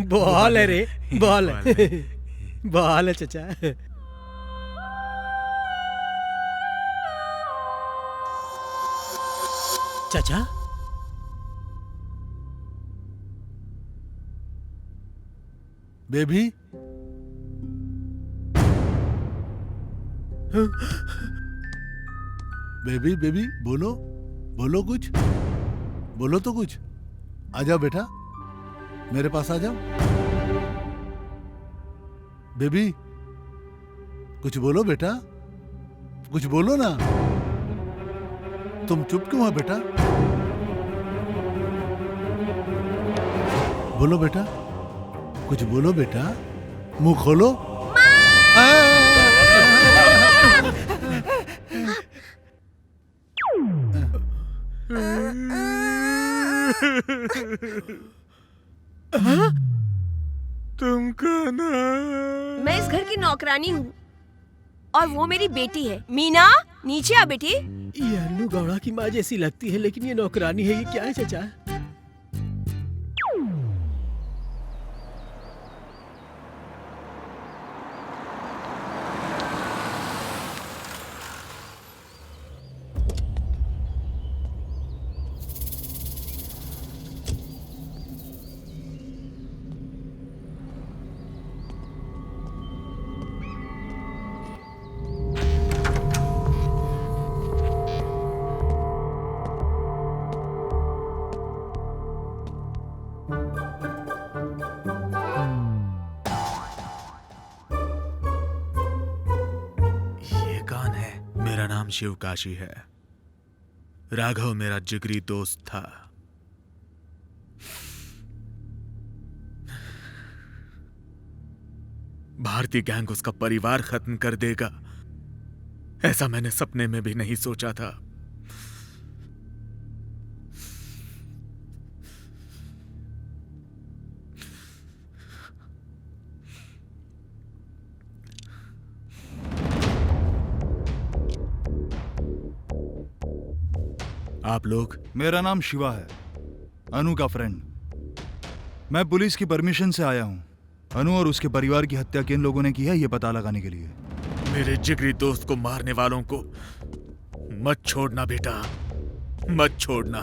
बॉल है रे, बॉल है, बॉल है चचा। चचा बेबी, बेबी बेबी बोलो, बोलो कुछ, बोलो तो कुछ। आ जाओ बेटा, मेरे पास आ जाओ। बेबी कुछ बोलो बेटा, कुछ बोलो ना। तुम चुप क्यों हो बेटा? बोलो बेटा, कुछ बोलो बेटा, मुंह खोलो। तुम कौन हो? मैं इस घर की नौकरानी हूँ और वो मेरी बेटी है। मीना, नीचे आ बेटी। ये अन्नू गौड़ा की माँ जैसी लगती है, लेकिन ये नौकरानी है। ये क्या है चचा? मेरा नाम शिव काशी है। राघव मेरा जिगरी दोस्त था। भारतीय गैंग उसका परिवार खत्म कर देगा, ऐसा मैंने सपने में भी नहीं सोचा था। आप लोग? मेरा नाम शिवा है, अनु का फ्रेंड। मैं पुलिस की परमिशन से आया हूँ। अनु और उसके परिवार की हत्या किन लोगों ने की है ये पता लगाने के लिए। मेरे जिगरी दोस्त को मारने वालों को मत छोड़ना बेटा, मत छोड़ना।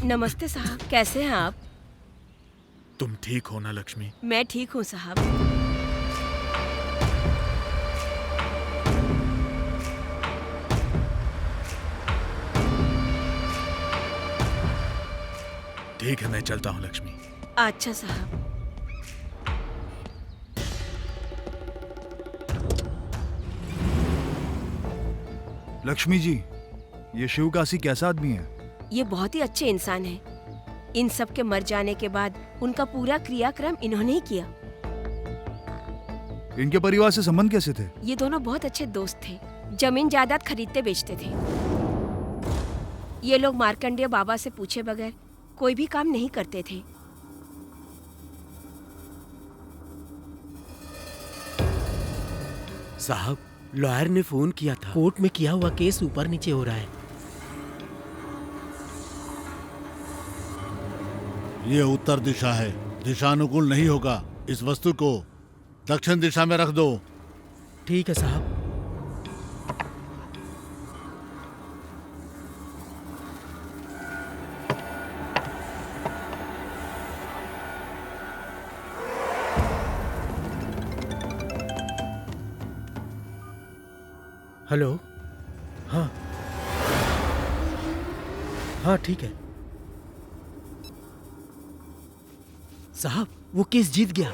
नमस्ते साहब, कैसे हैं आप? तुम ठीक हो ना लक्ष्मी? मैं ठीक हूँ साहब। ठीक है, मैं चलता हूँ लक्ष्मी। अच्छा साहब। लक्ष्मी जी, ये शिव काशी कैसा आदमी है? ये बहुत ही अच्छे इंसान हैं। इन सब के मर जाने के बाद उनका पूरा क्रियाक्रम इन्होंने ही किया। इनके परिवार से संबंध कैसे थे? ये दोनों बहुत अच्छे दोस्त थे, जमीन जायदाद खरीदते बेचते थे। ये लोग मार्कंडेय बाबा से पूछे बगैर कोई भी काम नहीं करते थे। साहब, लॉयर ने फोन किया था। कोर्ट में किया हुआ केस ऊपर नीचे हो रहा है। ये उत्तर दिशा है, दिशानुकूल नहीं होगा। इस वस्तु को दक्षिण दिशा में रख दो। ठीक है साहब। हेलो। हाँ हाँ ठीक है साहब, वो केस जीत गया।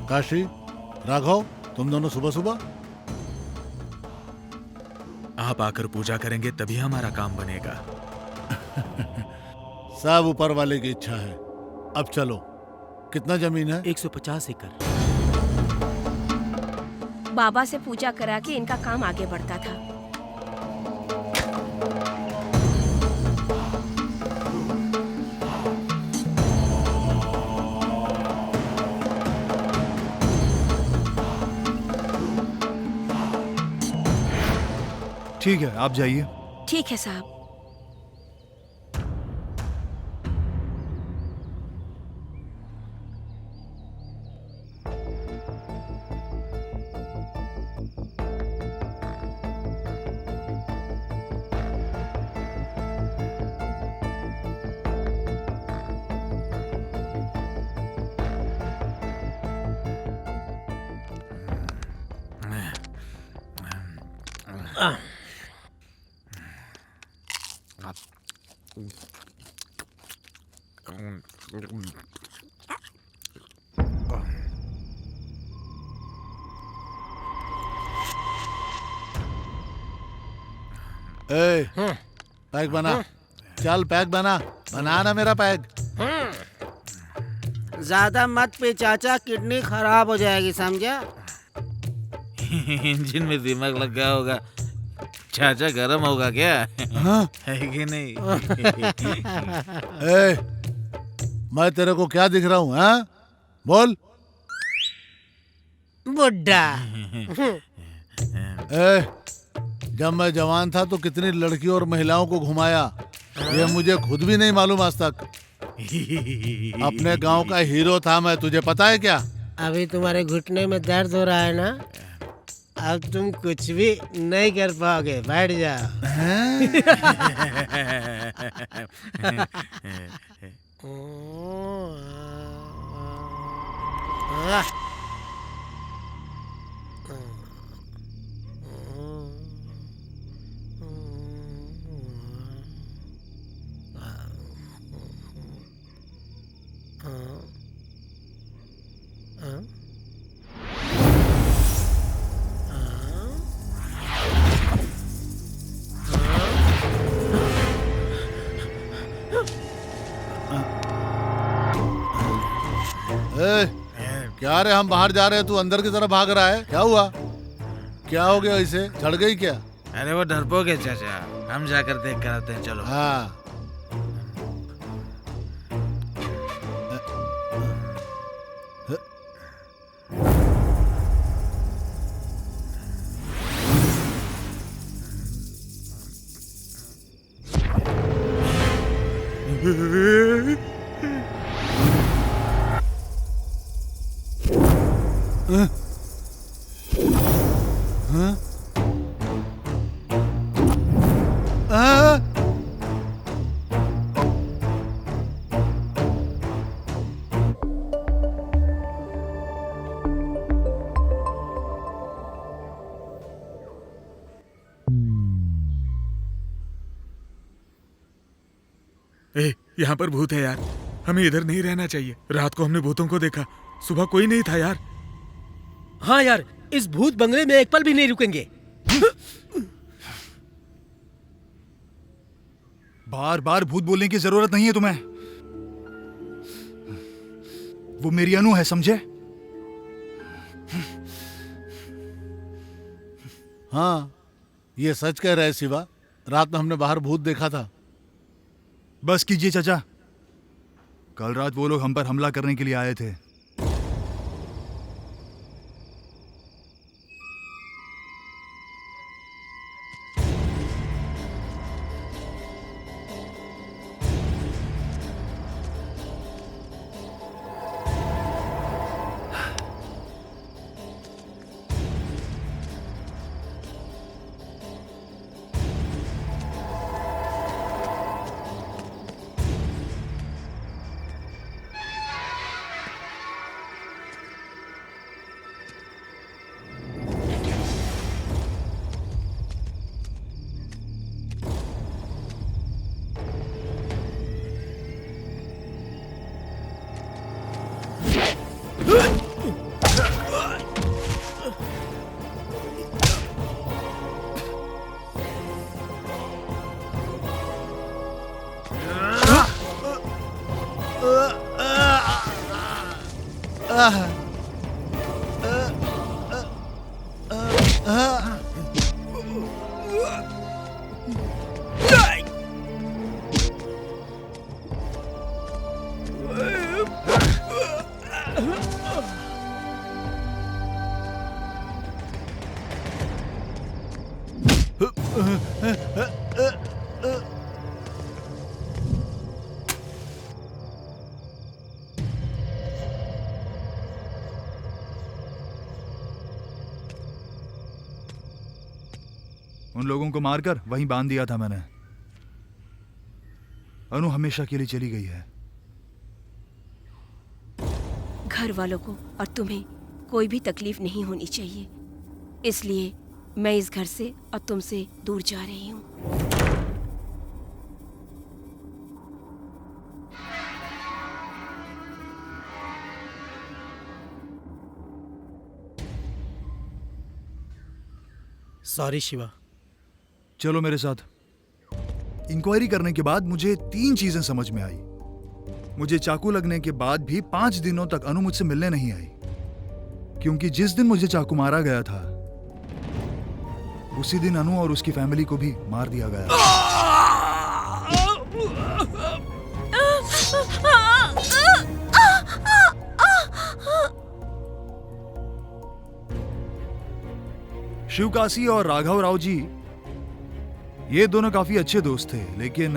काशी, राघव, तुम दोनों सुबह सुबह? आप आकर पूजा करेंगे तभी हमारा काम बनेगा। सब ऊपर वाले की इच्छा है। अब चलो। कितना जमीन है? 150 एकड़। बाबा से पूजा करा के इनका काम आगे बढ़ता था। ठीक है, आप जाइए। ठीक है साहब। ए, पैक बना। चल पैक बना, बना ना मेरा पैक। ज्यादा मत पे चाचा, किडनी खराब हो जाएगी, समझा? इंजन में दिमाग लग गया होगा। चाचा गरम होगा क्या? हाँ? है कि नहीं? ए, मैं तेरे को क्या दिख रहा हूँ? हाँ, बोल। बुड्ढा। ए, जब मैं जवान था तो कितनी लड़कियों और महिलाओं को घुमाया, ये मुझे खुद भी नहीं मालूम आज तक। अपने गांव का हीरो था मैं, तुझे पता है क्या? अभी तुम्हारे घुटने में दर्द हो रहा है ना? अब तुम कुछ भी नहीं कर पाओगे, बैठ जाओ। ए, क्या रे, हम बाहर जा रहे हैं, तू अंदर की तरफ भाग रहा है, क्या हुआ? क्या हो गया, इसे चढ़ गई क्या? अरे वो डरपोक है चाचा, हम जाकर देख कर आते हैं, चलो। हाँ। यहाँ पर भूत है यार, हमें इधर नहीं रहना चाहिए। रात को हमने भूतों को देखा, सुबह कोई नहीं था यार। हाँ यार, इस भूत बंगले में एक पल भी नहीं रुकेंगे। बार बार भूत बोलने की जरूरत नहीं है तुम्हें। वो मेरी अनु है, समझे? हाँ, ये सच कह रहे शिवा, रात में हमने बाहर भूत देखा था। बस कीजिए चाचा, कल रात वो लोग हम पर हमला करने के लिए आए थे। उन लोगों को मारकर वहीं बांध दिया था मैंने। अनु हमेशा के लिए चली गई है। घर वालों को और तुम्हें कोई भी तकलीफ नहीं होनी चाहिए, इसलिए मैं इस घर से और तुमसे दूर जा रही हूँ। सॉरी शिवा। चलो मेरे साथ। इंक्वायरी करने के बाद मुझे 3 चीजें समझ में आई। मुझे चाकू लगने के बाद भी 5 दिनों तक अनु मुझसे मिलने नहीं आई, क्योंकि जिस दिन मुझे चाकू मारा गया था उसी दिन अनु और उसकी फैमिली को भी मार दिया गया। शिवकाशी और राघव राव जी, ये दोनों काफी अच्छे दोस्त थे, लेकिन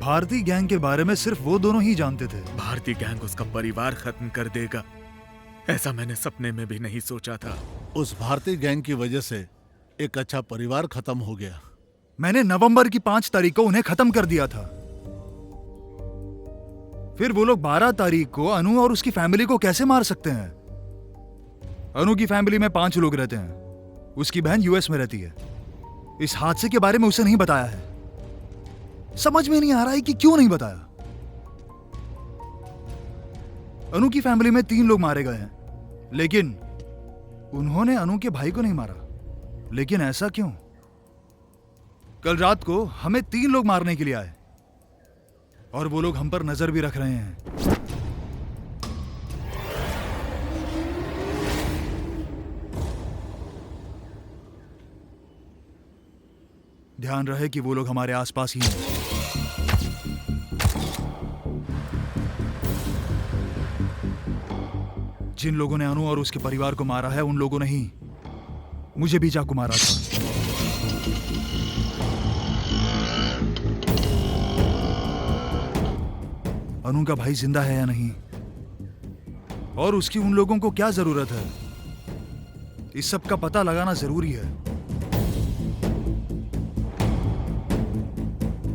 भारतीय गैंग के बारे में सिर्फ वो दोनों ही जानते थे। भारतीय गैंग उसका परिवार खत्म कर देगा, ऐसा मैंने सपने में भी नहीं सोचा था। उस भारतीय गैंग की वजह से एक अच्छा परिवार खत्म हो गया। मैंने नवंबर की 5 तारीख को उन्हें खत्म कर दिया था। फिर वो लोग 12 तारीख को अनु और उसकी फैमिली को कैसे मार सकते हैं? अनु की फैमिली में 5 लोग रहते हैं। उसकी बहन यूएस में रहती है। इस हादसे के बारे में उसे नहीं बताया है। समझ में नहीं आ रहा है कि क्यों नहीं बताया। अनु की फैमिली में 3 लोग मारे गए हैं, लेकिन उन्होंने अनु के भाई को नहीं मारा। लेकिन ऐसा क्यों? कल रात को हमें 3 लोग मारने के लिए आए और वो लोग हम पर नजर भी रख रहे हैं। ध्यान रहे कि वो लोग हमारे आसपास ही हैं। जिन लोगों ने अनु और उसके परिवार को मारा है, उन लोगों ने ही मुझे भी चाकू मारा था। अनु का भाई जिंदा है या नहीं, और उसकी उन लोगों को क्या जरूरत है, इस सब का पता लगाना जरूरी है।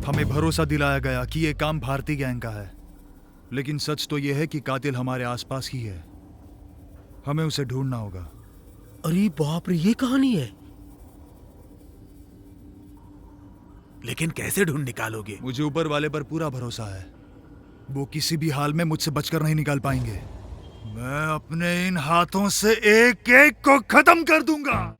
हमें भरोसा दिलाया गया कि यह काम भारतीय गैंग का है, लेकिन सच तो यह है कि कातिल हमारे आसपास ही है। हमें उसे ढूंढना होगा। अरे बाप रे, ये कहानी है। लेकिन कैसे ढूंढ निकालोगे? मुझे ऊपर वाले पर पूरा भरोसा है। वो किसी भी हाल में मुझसे बचकर नहीं निकाल पाएंगे। मैं अपने इन हाथों से एक एक को खत्म कर दूंगा।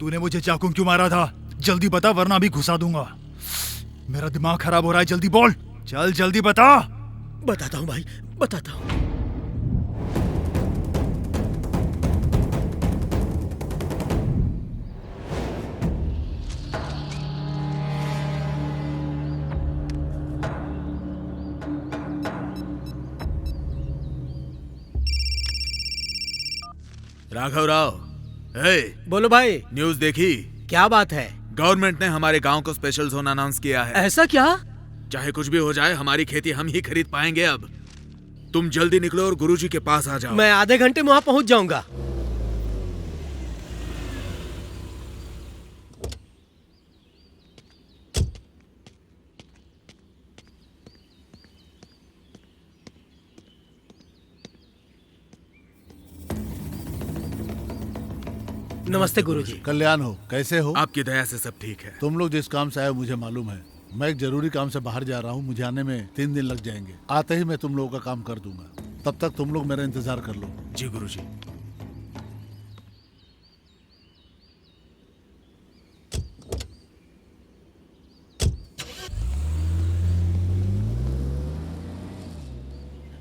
तूने मुझे चाकू क्यों मारा था? जल्दी बता वरना अभी घुसा दूंगा। मेरा दिमाग खराब हो रहा है, जल्दी बोल। चल जल्दी बता। बताता हूँ भाई, बताता हूँ। राघव राव, हे, बोलो भाई, न्यूज़ देखी? क्या बात है? गवर्नमेंट ने हमारे गांव को स्पेशल जोन अनाउंस किया है। ऐसा क्या? चाहे कुछ भी हो जाए, हमारी खेती हम ही खरीद पाएंगे अब। तुम जल्दी निकलो और गुरुजी के पास आ जाओ। मैं आधे घंटे में वहां पहुंच जाऊंगा। नमस्ते गुरुजी। कल्याण हो, कैसे हो? आपकी दया से सब ठीक है। तुम लोग जिस काम से आए हो मुझे मालूम है। मैं एक जरूरी काम से बाहर जा रहा हूँ, मुझे आने में 3 दिन लग जाएंगे। आते ही मैं तुम लोगों का काम कर दूंगा। तब तक तुम लोग मेरा इंतजार कर लो। जी गुरुजी।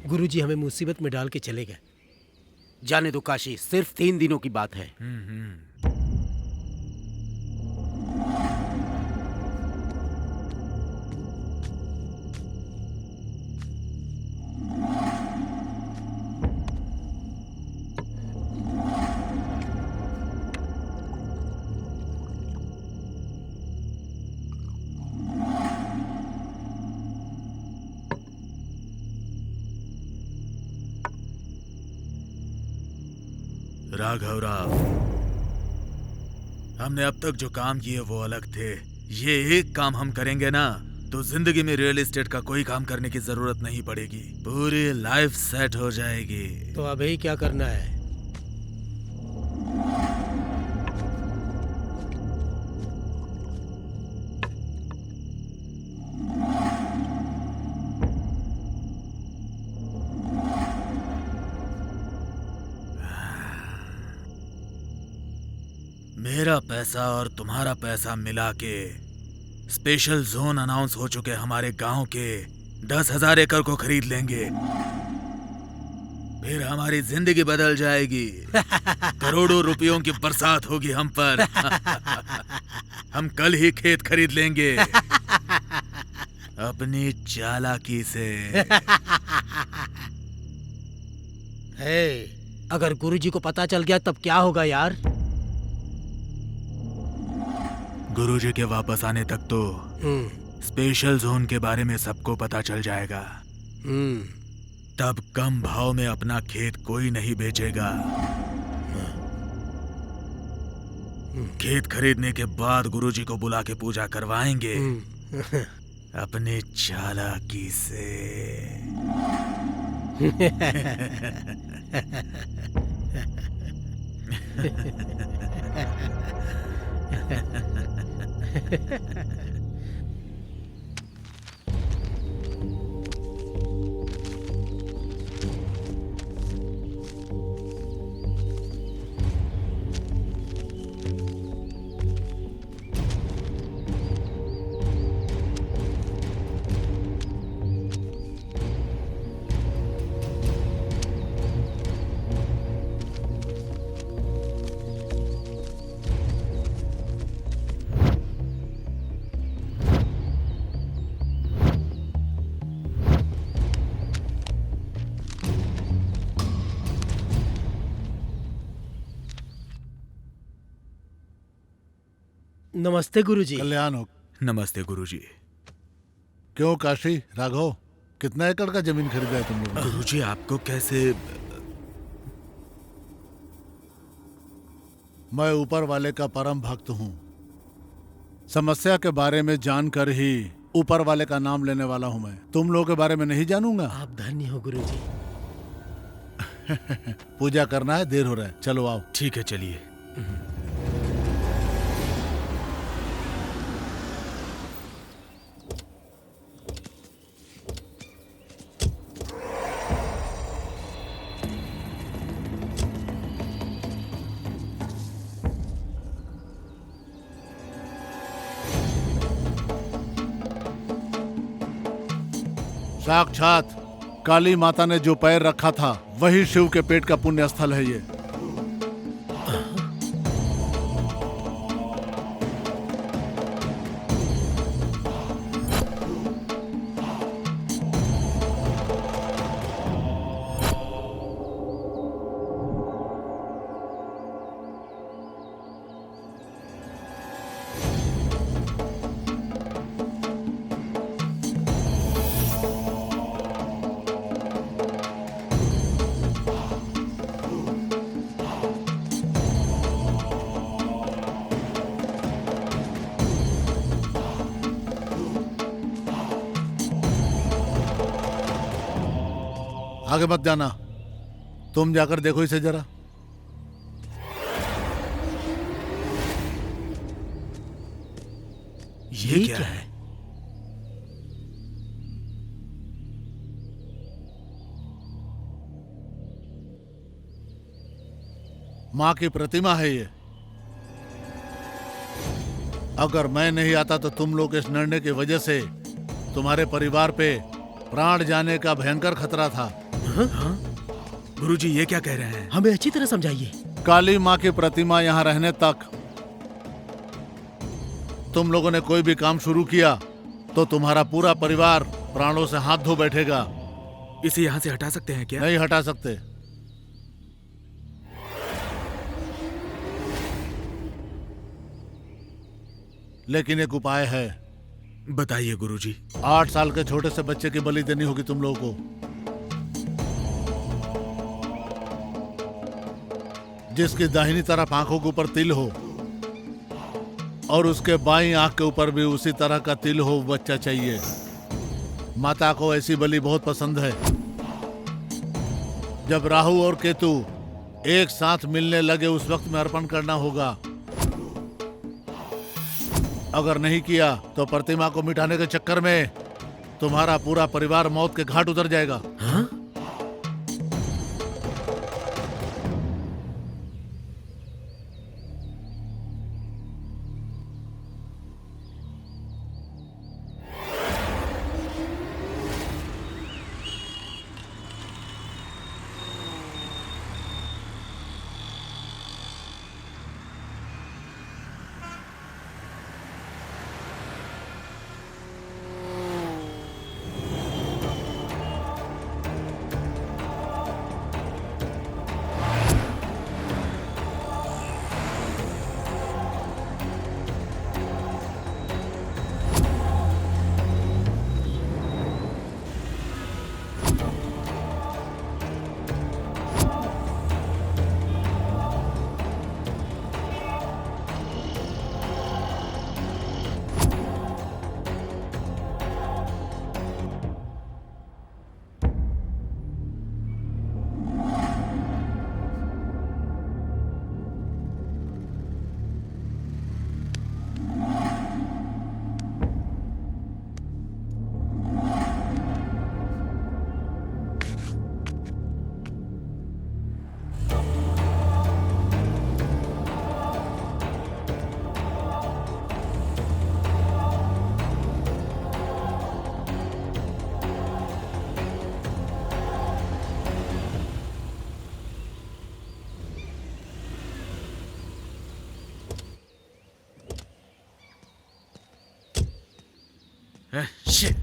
गुरुजी हमें मुसीबत में डाल के चले गए। जाने दो काशी, सिर्फ 3 दिनों की बात है। राघव राव, हमने अब तक जो काम किए वो अलग थे। ये एक काम हम करेंगे ना तो जिंदगी में रियल एस्टेट का कोई काम करने की जरूरत नहीं पड़ेगी। पूरी लाइफ सेट हो जाएगी। तो अभी क्या करना है? मेरा पैसा और तुम्हारा पैसा मिला के स्पेशल जोन अनाउंस हो चुके हमारे गांव के 10,000 एकड़ को खरीद लेंगे। फिर हमारी जिंदगी बदल जाएगी। करोड़ों रुपयों की बरसात होगी हम पर। हम कल ही खेत खरीद लेंगे अपनी चालाकी से। हे, अगर गुरुजी को पता चल गया तब क्या होगा यार? गुरुजी के वापस आने तक तो स्पेशल जोन के बारे में सबको पता चल जाएगा। तब कम भाव में अपना खेत कोई नहीं बेचेगा। खेत खरीदने के बाद गुरुजी को बुला के पूजा करवाएंगे अपनी चालाकी से। नमस्ते गुरुजी। कल्याण हो। नमस्ते गुरुजी। क्यों काशी, राघव, कितना एकड़ का जमीन खरीदा है तुम लोगों ने? गुरुजी आपको कैसे? मैं ऊपर वाले का परम भक्त हूँ। समस्या के बारे में जानकर ही ऊपर वाले का नाम लेने वाला हूँ मैं। तुम लोगों के बारे में नहीं जानूंगा। आप धन्य हो गुरुजी। पूजा करना है, देर हो रहा है, चलो आओ। ठीक है, चलिए। साक्षात काली माता ने जो पैर रखा था वही शिव के पेट का पुण्य स्थल है ये। आगे मत जाना, तुम जाकर देखो इसे जरा। ये क्या है? माँ की प्रतिमा है ये। अगर मैं नहीं आता तो तुम लोग इस निर्णय की वजह से तुम्हारे परिवार पे प्राण जाने का भयंकर खतरा था। गुरुजी ये क्या कह रहे हैं? हमें अच्छी तरह समझाइए। काली माँ की प्रतिमा यहाँ रहने तक तुम लोगों ने कोई भी काम शुरू किया तो तुम्हारा पूरा परिवार प्राणों से हाथ धो बैठेगा। इसे यहाँ से हटा सकते हैं क्या? नहीं हटा सकते। लेकिन एक उपाय है। बताइए गुरुजी। 8 साल के छोटे से बच्चे की बलि देनी होगी तुम लोगों को, जिसकी दाहिनी तरफ आंखों के ऊपर तिल हो और उसके बाईं आंख के ऊपर भी उसी तरह का तिल हो बच्चा चाहिए। माता को ऐसी बलि बहुत पसंद है। जब राहु और केतु एक साथ मिलने लगे उस वक्त में अर्पण करना होगा। अगर नहीं किया तो प्रतिमा को मिटाने के चक्कर में तुम्हारा पूरा परिवार मौत के घाट उतर जाएगा। हाँ? शिट!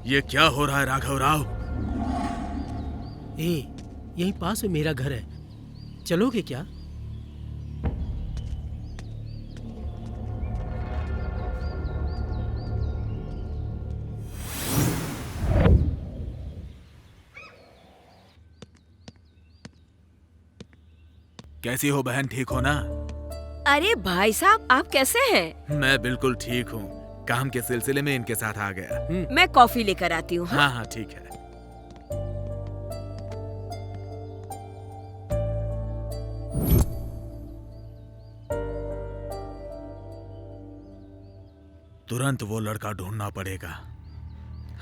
ये क्या हो रहा है राघव राव? यहीं पास में मेरा घर है, चलोगे क्या? कैसी हो बहन, ठीक हो ना? अरे भाई साहब, आप कैसे हैं? मैं बिल्कुल ठीक हूँ। काम के सिलसिले में इनके साथ आ गया। मैं कॉफी लेकर आती हूँ। हाँ हाँ ठीक है। तुरंत वो लड़का ढूंढना पड़ेगा।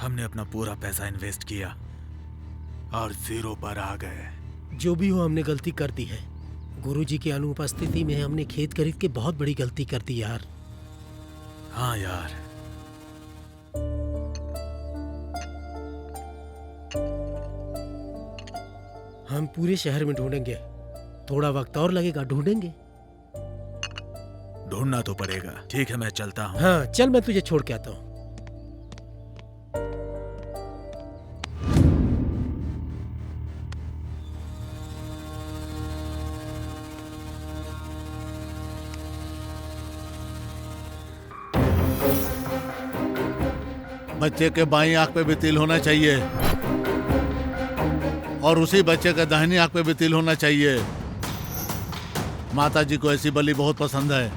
हमने अपना पूरा पैसा इन्वेस्ट किया और 0 पर आ गए। जो भी हो, हमने गलती कर दी है। गुरुजी की अनुपस्थिति में हमने खेत खरीद के बहुत बड़ी गलती कर दी यार। हाँ यार, हम पूरे शहर में ढूंढेंगे, थोड़ा वक्त और लगेगा, ढूंढेंगे। ढूंढना तो पड़ेगा। ठीक है, मैं चलता हूँ। हाँ चल, मैं तुझे छोड़ के आता हूँ। बच्चे के बाईं आंख पे भी तिल होना चाहिए और उसी बच्चे के दाहिनी आंख पे भी तिल होना चाहिए। माता जी को ऐसी बलि बहुत पसंद है।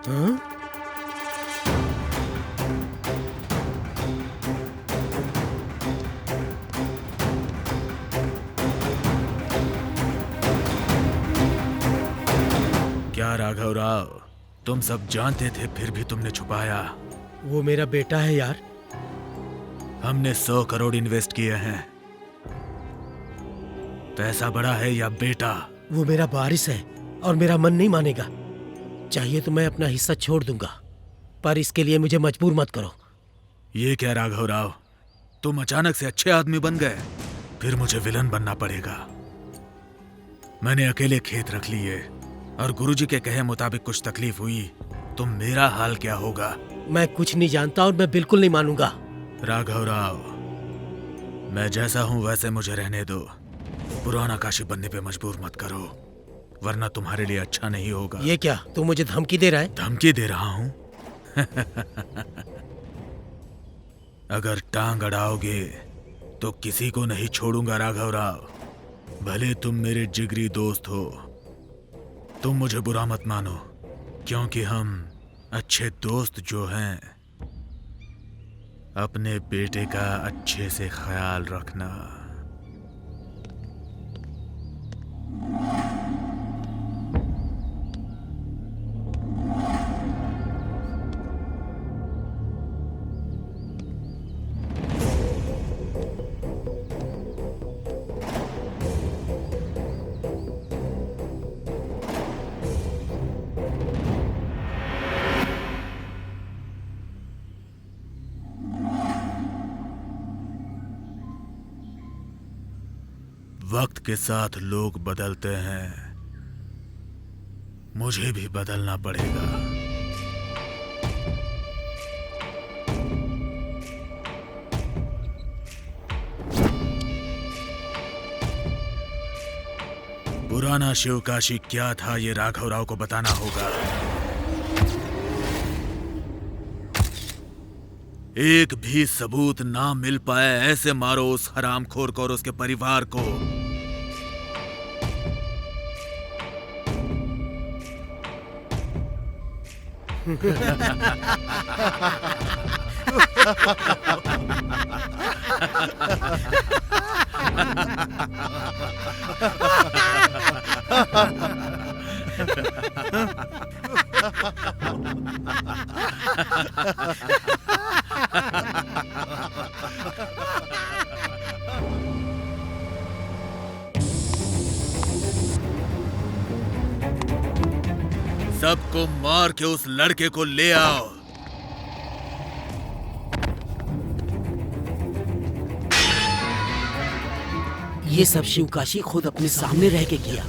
हाँ? क्या राघव राव, तुम सब जानते थे फिर भी तुमने छुपाया? वो मेरा बेटा है यार। हमने 100 करोड़ इन्वेस्ट किए हैं। पैसा बड़ा है या बेटा? वो मेरा वारिस है और मेरा मन नहीं मानेगा। चाहिए तो मैं अपना हिस्सा छोड़ दूंगा, पर इसके लिए मुझे मजबूर मत करो। ये क्या राघव राव, तुम अचानक से अच्छे आदमी बन गए, फिर मुझे विलन बनना पड़ेगा। मैंने अकेले खेत रख लिए और गुरुजी के कहे मुताबिक कुछ तकलीफ हुई तो मेरा हाल क्या होगा? मैं कुछ नहीं जानता और मैं बिल्कुल नहीं मानूंगा। राघव राव, मैं जैसा हूं वैसे मुझे रहने दो। पुराना काशी बनने पे मजबूर मत करो, वरना तुम्हारे लिए अच्छा नहीं होगा। ये क्या, तू मुझे धमकी दे रहा है? धमकी दे रहा हूं? अगर टांग अड़ाओगे तो किसी को नहीं छोड़ूंगा राघव राव। भले तुम मेरे जिगरी दोस्त हो, तुम मुझे बुरा मत मानो, क्योंकि हम अच्छे दोस्त जो हैं, अपने बेटे का अच्छे से ख्याल रखना। वक्त के साथ लोग बदलते हैं, मुझे भी बदलना पड़ेगा। पुराना शिवकाशी क्या था ये राघव राव को बताना होगा। एक भी सबूत ना मिल पाए ऐसे मारो उस हरामखोर को और उसके परिवार को। सबको मार के उस लड़के को ले आओ। ये सब शिवकाशी खुद अपने सामने रह के किया।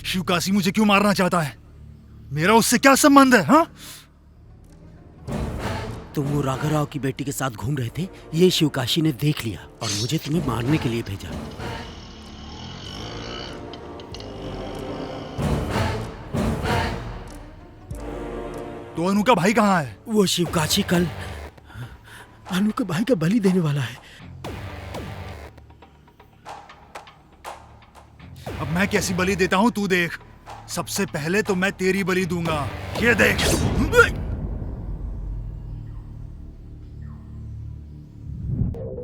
शिवकाशी मुझे क्यों मारना चाहता है? मेरा उससे क्या संबंध है? हाँ? तुम वो राघव राव की बेटी के साथ घूम रहे थे, ये शिवकाशी ने देख लिया और मुझे तुम्हें मारने के लिए भेजा। तो अनु का भाई कहाँ है? वो शिवकाशी कल अनु के भाई का बलि देने वाला है। अब मैं कैसी बलि देता हूँ तू देख। सबसे पहले तो मैं तेरी बलि दूंगा, ये देख।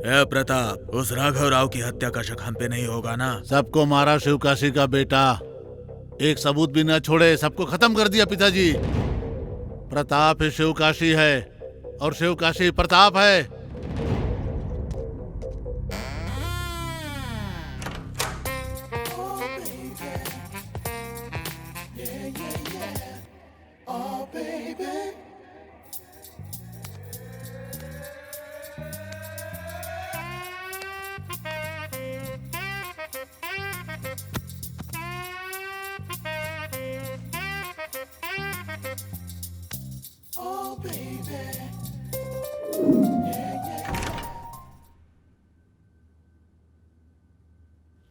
ए प्रताप, उस राघव राव की हत्या का शक हम पे नहीं होगा ना? सबको मारा शिवकाशी का बेटा, एक सबूत भी न छोड़े, सबको खत्म कर दिया पिताजी। प्रताप ही शिवकाशी है और शिवकाशी प्रताप है।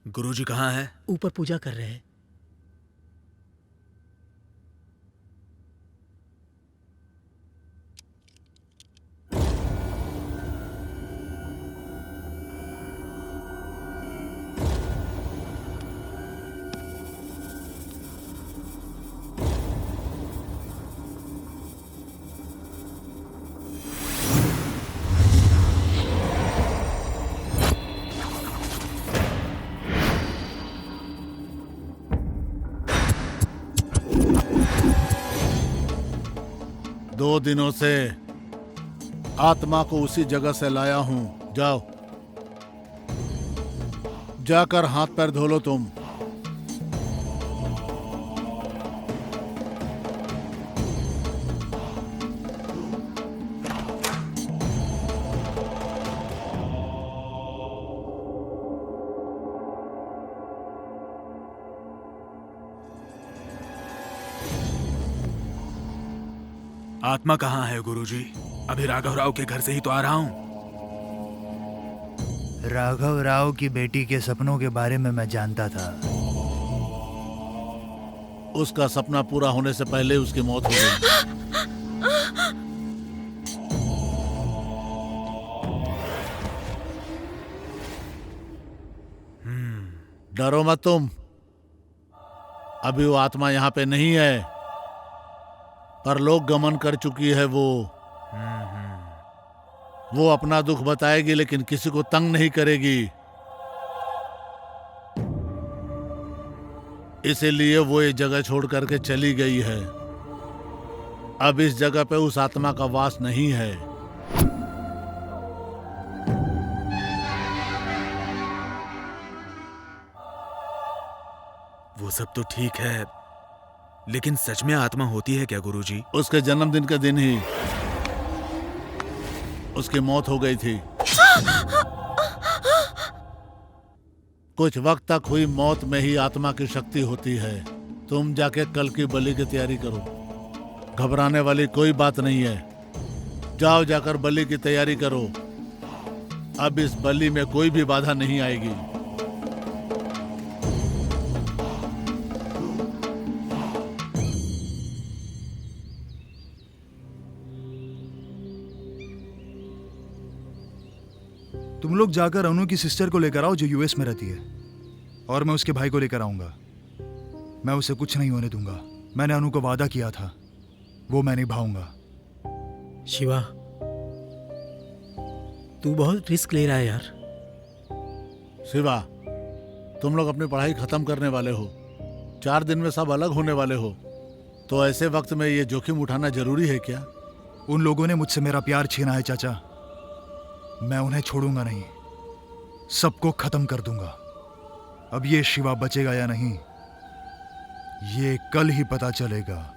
गुरुजी कहाँ हैं? ऊपर पूजा कर रहे हैं। दो दिनों से आत्मा को उसी जगह से लाया हूं। जाओ, जाकर हाथ पैर धो लो तुम। आत्मा कहाँ है गुरुजी? अभी राघव राव के घर से ही तो आ रहा हूँ। राघव राव की बेटी के सपनों के बारे में मैं जानता था। उसका सपना पूरा होने से पहले उसकी मौत हो गई। डरो मत तुम, अभी वो आत्मा यहाँ पे नहीं है, पर लोग गमन कर चुकी है। वो अपना दुख बताएगी लेकिन किसी को तंग नहीं करेगी, इसीलिए वो ये जगह छोड़ करके चली गई है। अब इस जगह पे उस आत्मा का वास नहीं है। वो सब तो ठीक है, लेकिन सच में आत्मा होती है क्या गुरुजी? उसके जन्मदिन के दिन ही उसकी मौत हो गई थी। कुछ वक्त तक हुई मौत में ही आत्मा की शक्ति होती है। तुम जाके कल की बलि की तैयारी करो, घबराने वाली कोई बात नहीं है। जाओ, जाकर बलि की तैयारी करो। अब इस बलि में कोई भी बाधा नहीं आएगी। तुम लोग जाकर अनु की सिस्टर को लेकर आओ जो यूएस में रहती है, और मैं उसके भाई को लेकर आऊंगा। मैं उसे कुछ नहीं होने दूंगा। मैंने अनु को वादा किया था, वो मैं निभाऊंगा। शिवा, तू बहुत रिस्क ले रहा है यार। शिवा, तुम लोग अपनी पढ़ाई खत्म करने वाले हो, 4 दिन में सब अलग होने वाले हो, तो ऐसे वक्त में ये जोखिम उठाना जरूरी है क्या? उन लोगों ने मुझसे मेरा प्यार छीना है चाचा, मैं उन्हें छोड़ूंगा नहीं, सबको खत्म कर दूंगा। अब ये शिवा बचेगा या नहीं, ये कल ही पता चलेगा।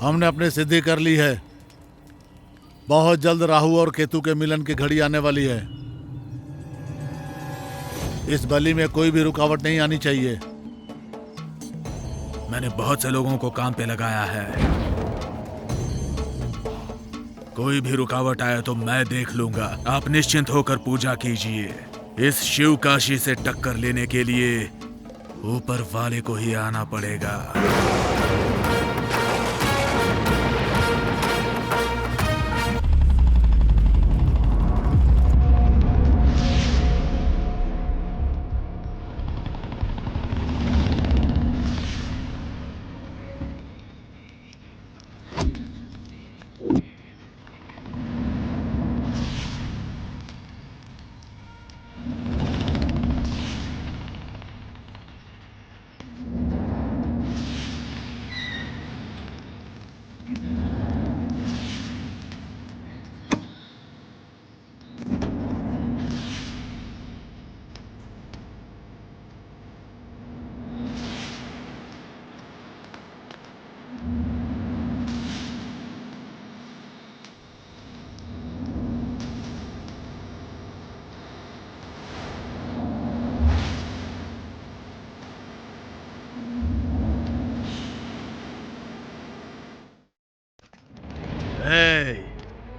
हमने अपनी सिद्धि कर ली है। बहुत जल्द राहु और केतु के मिलन की घड़ी आने वाली है। इस बलि में कोई भी रुकावट नहीं आनी चाहिए। मैंने बहुत से लोगों को काम पे लगाया है। कोई भी रुकावट आए तो मैं देख लूंगा। आप निश्चिंत होकर पूजा कीजिए। इस शिव काशी से टक्कर लेने के लिए ऊपर वाले को ही आना पड़ेगा।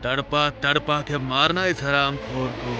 तड़पा तड़पा के मारना इस हरामखोर को।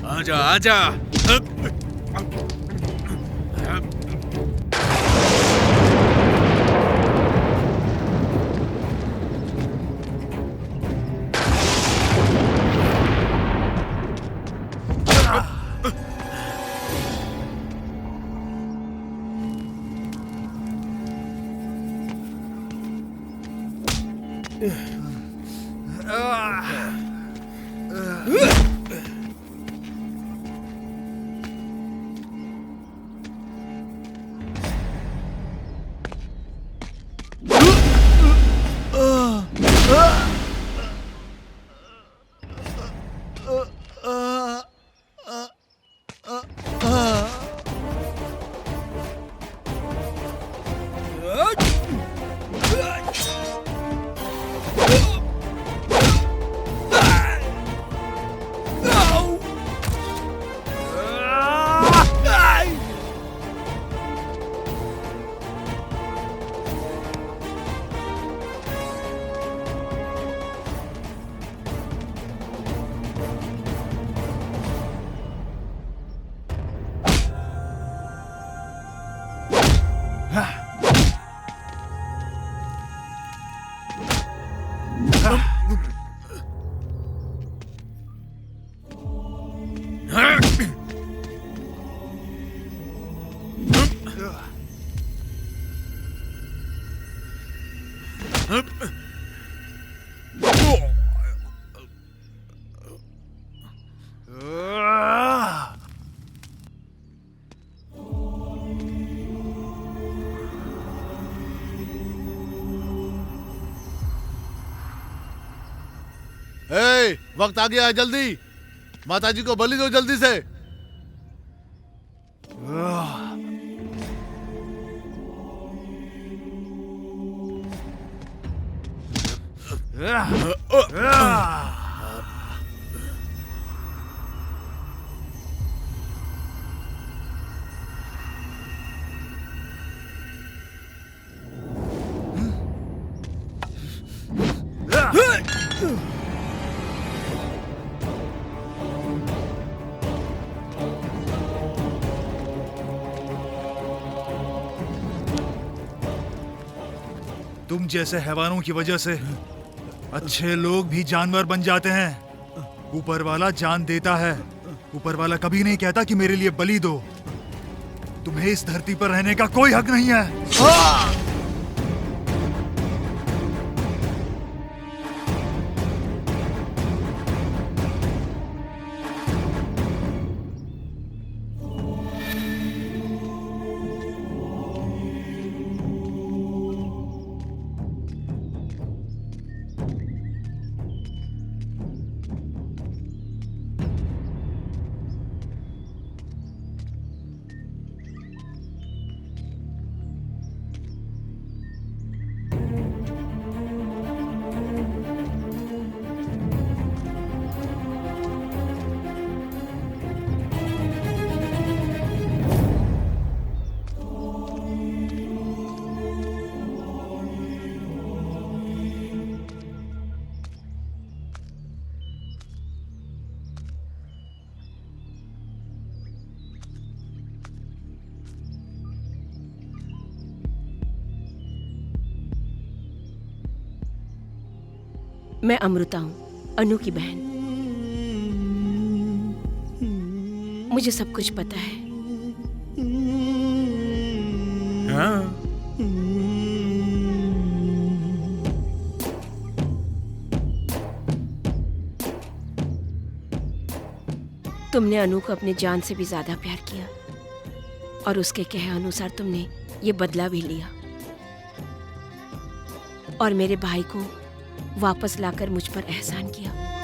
आजा आजा। वक्त आ गया है, जल्दी माताजी को बलि दो जल्दी से। तुम जैसे हैवानों की वजह से अच्छे लोग भी जानवर बन जाते हैं। ऊपर वाला जान देता है। ऊपर वाला कभी नहीं कहता कि मेरे लिए बलि दो। तुम्हें इस धरती पर रहने का कोई हक नहीं है। मैं अमृता हूँ, अनु की बहन। मुझे सब कुछ पता है। हाँ? तुमने अनु को अपने जान से भी ज्यादा प्यार किया और उसके कहे अनुसार तुमने ये बदला भी लिया और मेरे भाई को वापस लाकर मुझ पर एहसान किया।